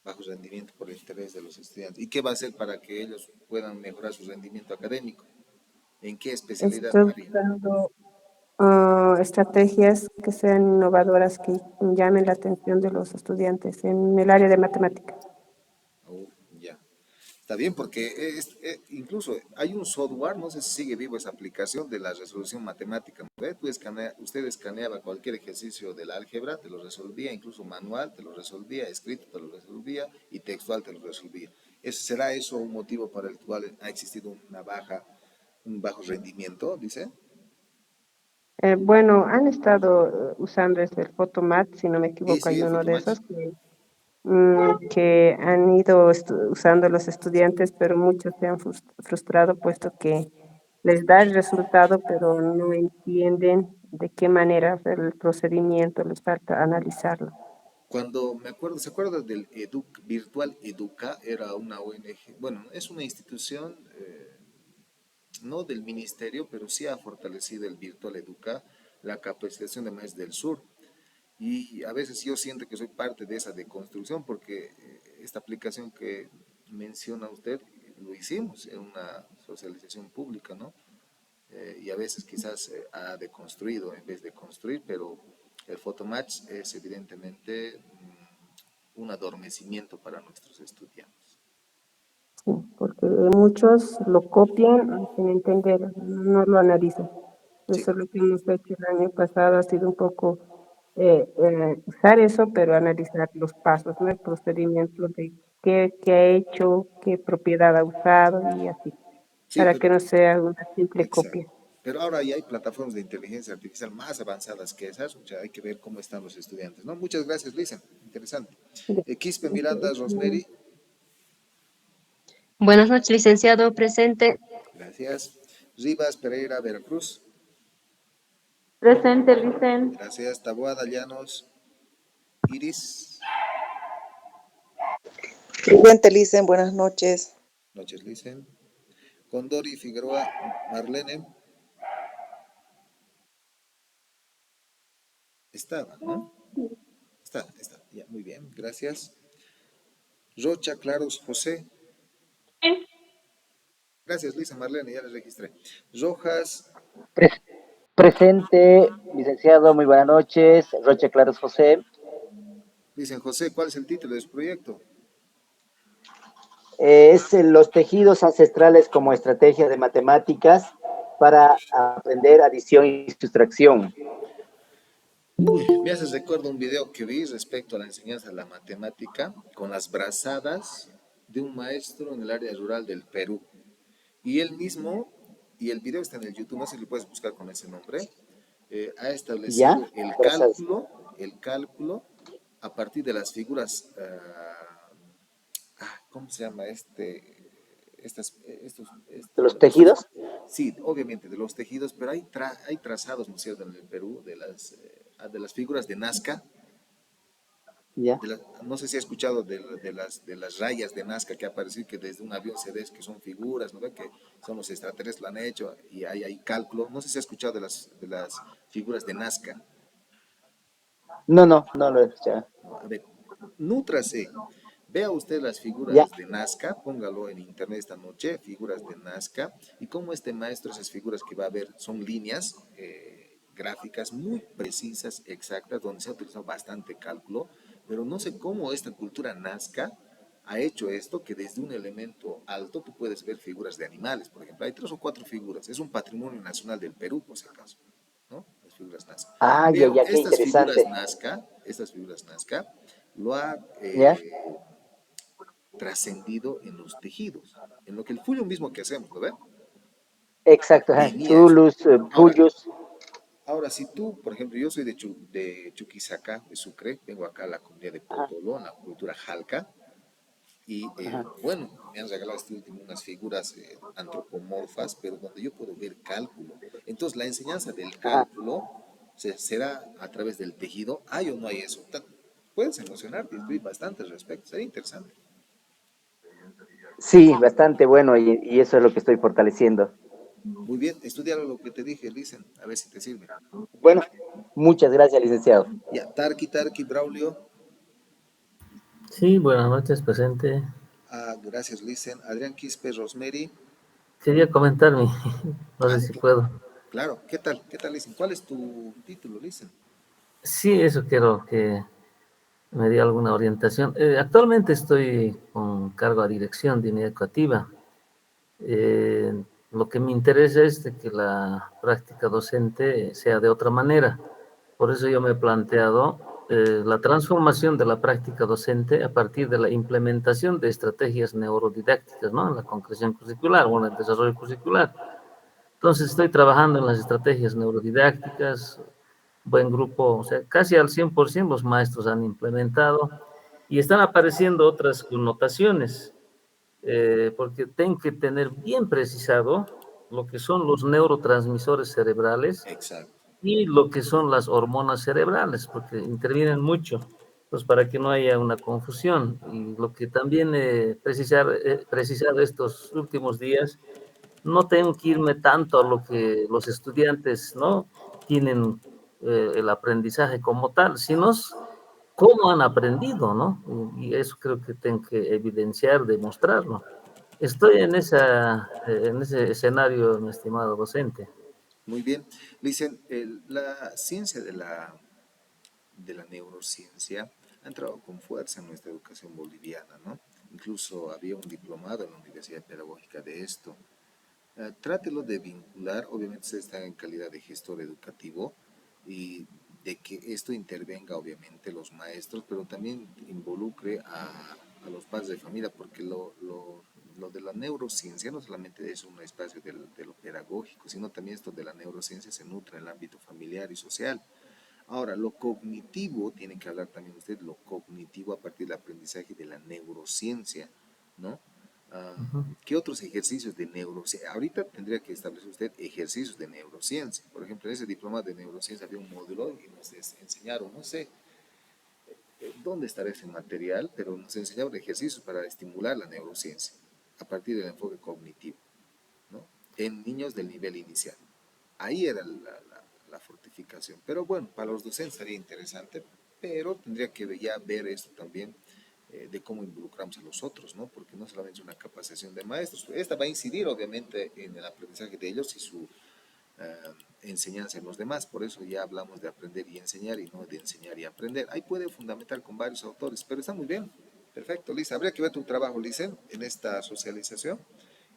Bajo rendimiento por el interés de los estudiantes. ¿Y qué va a hacer para que ellos puedan mejorar su rendimiento académico? ¿En qué especialidad, Estoy María? buscando estrategias que sean innovadoras, que llamen la atención de los estudiantes en el área de matemática. Oh, ya. Está bien, porque incluso hay un software, no sé si sigue vivo esa aplicación de la resolución matemática. ¿Ve? Usted escaneaba cualquier ejercicio del álgebra, te lo resolvía, incluso manual, te lo resolvía, escrito, te lo resolvía y textual te lo resolvía. ¿Será eso un motivo para el cual ha existido un bajo rendimiento, dice? Bueno, han estado usando el Photomat, si no me Sí, equivoco, sí, hay el uno de Photomatch. esos que han ido usando los estudiantes, pero muchos se han frustrado puesto que les da el resultado, pero no entienden de qué manera hacer el procedimiento, les falta analizarlo. Cuando me acuerdo, ¿se acuerda del Virtual Educa? Era una ONG, bueno, es una institución, no del ministerio, pero sí ha fortalecido el Virtual Educa, la capacitación de maestros del sur. Y a veces yo siento que soy parte de esa deconstrucción porque esta aplicación que menciona usted lo hicimos en una socialización pública, ¿no? Y a veces quizás ha deconstruido en vez de construir, pero el photomatch es evidentemente un adormecimiento para nuestros estudiantes. Sí, porque muchos lo copian sin entender, no lo analizan. Sí, Eso es lo que hemos hecho el año pasado, ha sido un poco usar eso, pero analizar los pasos, ¿no? El procedimiento de qué ha hecho, qué propiedad ha usado y así, sí, para pero que no sea una simple exacto. copia. Pero ahora ya hay plataformas de inteligencia artificial más avanzadas que esas, o sea, hay que ver cómo están los estudiantes, ¿no? Muchas gracias, Lisa. Interesante. Ya. Quispe Miranda, Rosemary, Buenas noches, licenciado presente. gracias. Rivas Pereira, Veracruz, Presente, Licen. gracias. Taboada Llanos, Iris, Presente, Licen, buenas noches. noches, Lisen. Condori Figueroa, Marlene, estaba, ¿no? Está, ya, muy bien, gracias. Rocha Claros José, gracias, Lisa Marlene, ya la registré. Rojas, Pres- Presente, licenciado, muy buenas noches. Roche Claros José. dicen José, ¿cuál es el título de su proyecto? Es los tejidos ancestrales como estrategia de matemáticas para aprender adición y sustracción. Uy, me haces recuerdo un video que vi respecto a la enseñanza de la matemática con las brazadas de un maestro en el área rural del Perú. Y él mismo, y el video está en el YouTube, no sé si lo puedes buscar con ese nombre, ha ¿Ya? establecido Gracias. el cálculo a partir de las figuras, ¿cómo se llama ¿De los tejidos? sí, obviamente de los tejidos, pero hay trazados, ¿no es cierto?, en el Perú de las figuras de Nazca, ¿Ya? no sé si ha escuchado de las rayas de Nazca que aparecen que desde un avión se ve que son figuras, ¿no ve? Que son los extraterrestres lo han hecho y hay cálculo. No sé si ha escuchado de las figuras de Nazca. No lo he escuchado. A ver, nútrase. Vea usted las ¿Ya? figuras de Nazca, póngalo en internet esta noche, figuras de Nazca, y cómo este maestro, esas figuras que va a ver son líneas gráficas muy precisas, exactas, donde se ha utilizado bastante cálculo, pero no sé cómo esta cultura Nazca ha hecho esto, que desde un elemento alto tú puedes ver figuras de animales, por ejemplo, hay 3 o 4 figuras, es un patrimonio nacional del Perú, por si acaso, ¿no? Las figuras Nazca. Pero Qué interesante. estas figuras Nazca, lo ha ¿Ya? trascendido en los tejidos, en lo que el fullo mismo que hacemos, ¿lo ven? Exacto. Venía eso. Zulus, Ahora, Puyus. ahora, si tú, por ejemplo, yo soy de Chuquisaca, de Sucre, vengo acá a la comunidad de Ajá. Potolo, en la cultura Jalca, Y bueno, me han regalado este último unas figuras antropomorfas, pero donde yo puedo ver cálculo. Entonces, la enseñanza del cálculo será a través del tejido. ¿Hay o no hay eso? Puedes emocionarte y escribir bastante al respecto. Sería interesante. Sí, bastante bueno y eso es lo que estoy fortaleciendo. Muy bien, estudia lo que te dije, Listen, a ver si te sirve. Bueno, muchas gracias, licenciado. Ya, Tarki, Braulio. Sí, buenas noches, presente. Gracias, Listen. Adrián Quispe, Rosemary. Quería comentar no sé si puedo. Claro, ¿qué tal, Listen? ¿Cuál es tu título, Listen? Sí, eso quiero que me dé alguna orientación. Actualmente estoy con cargo a dirección de unidad educativa. Lo que me interesa es de que la práctica docente sea de otra manera. Por eso yo me he planteado la transformación de la práctica docente a partir de la implementación de estrategias neurodidácticas, ¿no? En la concreción curricular o en el desarrollo curricular. Entonces estoy trabajando en las estrategias neurodidácticas, buen grupo, o sea, casi al 100% los maestros han implementado y están apareciendo otras connotaciones, porque tengo que tener bien precisado lo que son los neurotransmisores cerebrales. Exacto. Y lo que son las hormonas cerebrales, porque intervienen mucho, pues para que no haya una confusión. Y lo que también precisado estos últimos días, no tengo que irme tanto a lo que los estudiantes no tienen el aprendizaje como tal, sino cómo han aprendido, ¿no? Y eso creo que tengo que evidenciar, demostrarlo. Estoy en ese escenario, mi estimado docente. Muy bien. Dicen, la ciencia de la neurociencia ha entrado con fuerza en nuestra educación boliviana, ¿no? Incluso había un diplomado en la Universidad Pedagógica de esto. Trátelo de vincular, obviamente usted está en calidad de gestor educativo y de que esto intervenga obviamente los maestros, pero también involucre a los padres de familia, porque lo de la neurociencia no solamente es un espacio de lo pedagógico, sino también esto de la neurociencia se nutre en el ámbito familiar y social. Ahora, lo cognitivo, tiene que hablar también usted, lo cognitivo a partir del aprendizaje de la neurociencia, ¿no? ¿Qué otros ejercicios de neurociencia? Ahorita tendría que establecer usted ejercicios de neurociencia. Por ejemplo, en ese diploma de neurociencia había un módulo y nos enseñaron, no sé dónde estará ese material, pero nos enseñaron ejercicios para estimular la neurociencia a partir del enfoque cognitivo, ¿no? En niños del nivel inicial. Ahí era la fortificación. Pero bueno, para los docentes sería interesante, pero tendría que ya ver esto también de cómo involucramos a los otros, ¿no? Porque no solamente es una capacitación de maestros, esta va a incidir obviamente en el aprendizaje de ellos y su enseñanza en los demás, por eso ya hablamos de aprender y enseñar y no de enseñar y aprender. Ahí puede fundamentar con varios autores, pero está muy bien. Perfecto, Lisa. Habría que ver tu trabajo, Lisa, en esta socialización.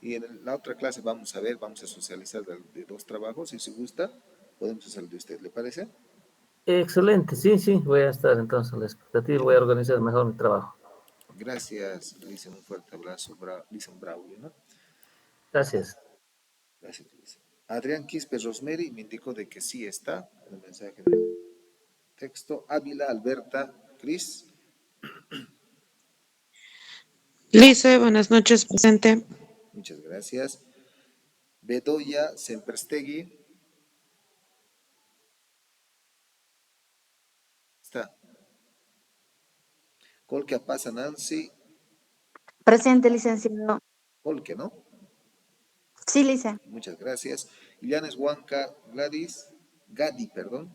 Y en la otra clase vamos a socializar de dos trabajos y si gusta, podemos hacer el de usted. ¿Le parece? Excelente, sí, voy a estar entonces a la expectativa, voy a organizar mejor mi trabajo. Gracias, Lisa, un fuerte abrazo, Lisa Braulio, ¿no? Gracias. Gracias, Lisa. Adrián Quispe Rosemary me indicó de que sí está en el mensaje de texto. Ávila Alberta Cris. Lice, buenas noches, presente. Muchas gracias. Bedoya Semprestegui. Está. Colque Pasa Nancy. Presente, licenciado. Colque, ¿no? Sí, lice. Muchas gracias. Illanes Huanca Gadi, perdón.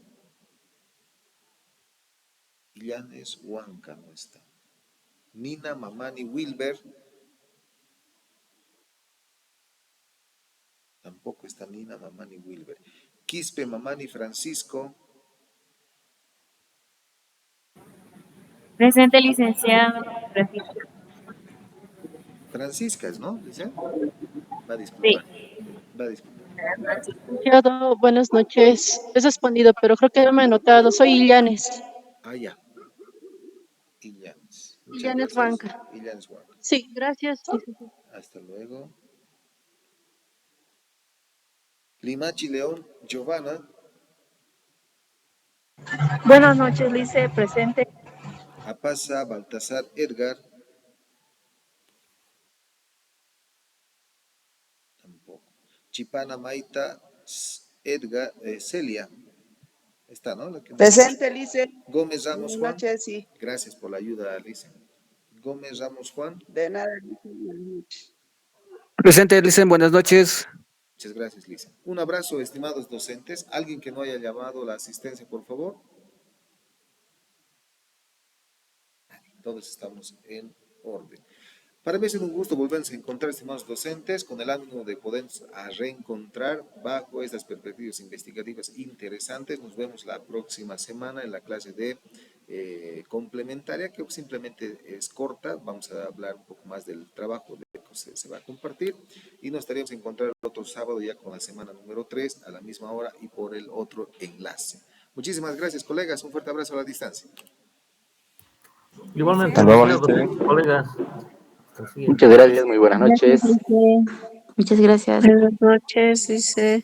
Illanes Huanca no está. Nina Mamani Wilber. Tampoco está Nina Mamani Wilber. Quispe Mamani Francisco. Presente, licenciado. Francisca, ¿no? ¿Dice? Va a disculpar. Va a disculpar. Licenciado, buenas noches. He respondido, pero creo que no me he notado. Soy Illanes. Ya. Illanes. Illanes Huanca. Illanes Huanca. Sí, gracias. Hasta luego. Limachi León, Giovanna. Buenas noches, Lice, presente. Apasa Baltasar Edgar. Chipana Maita Edgar Celia. Está, ¿no? Presente, Licen. Gómez Ramos Buenas Juan. noches, sí. Gracias por la ayuda, Licen. Gómez Ramos Juan. De nada, Licen. Buenas noches. Presente, Licen, buenas noches. Muchas gracias, Licen. Un abrazo, estimados docentes. ¿Alguien que no haya llamado la asistencia, por favor? Todos estamos en orden. Para mí es un gusto volvernos a encontrar, estimados docentes, con el ánimo de podernos a reencontrar bajo estas perspectivas investigativas interesantes. Nos vemos la próxima semana en la clase de complementaria, que simplemente es corta. Vamos a hablar un poco más del trabajo que se va a compartir y nos estaríamos a encontrar el otro sábado ya con la semana número 3 a la misma hora y por el otro enlace. Muchísimas gracias, colegas. Un fuerte abrazo a la distancia. Igualmente, colegas. Muchas gracias, muy buenas noches. Muchas gracias. Buenas noches, dice.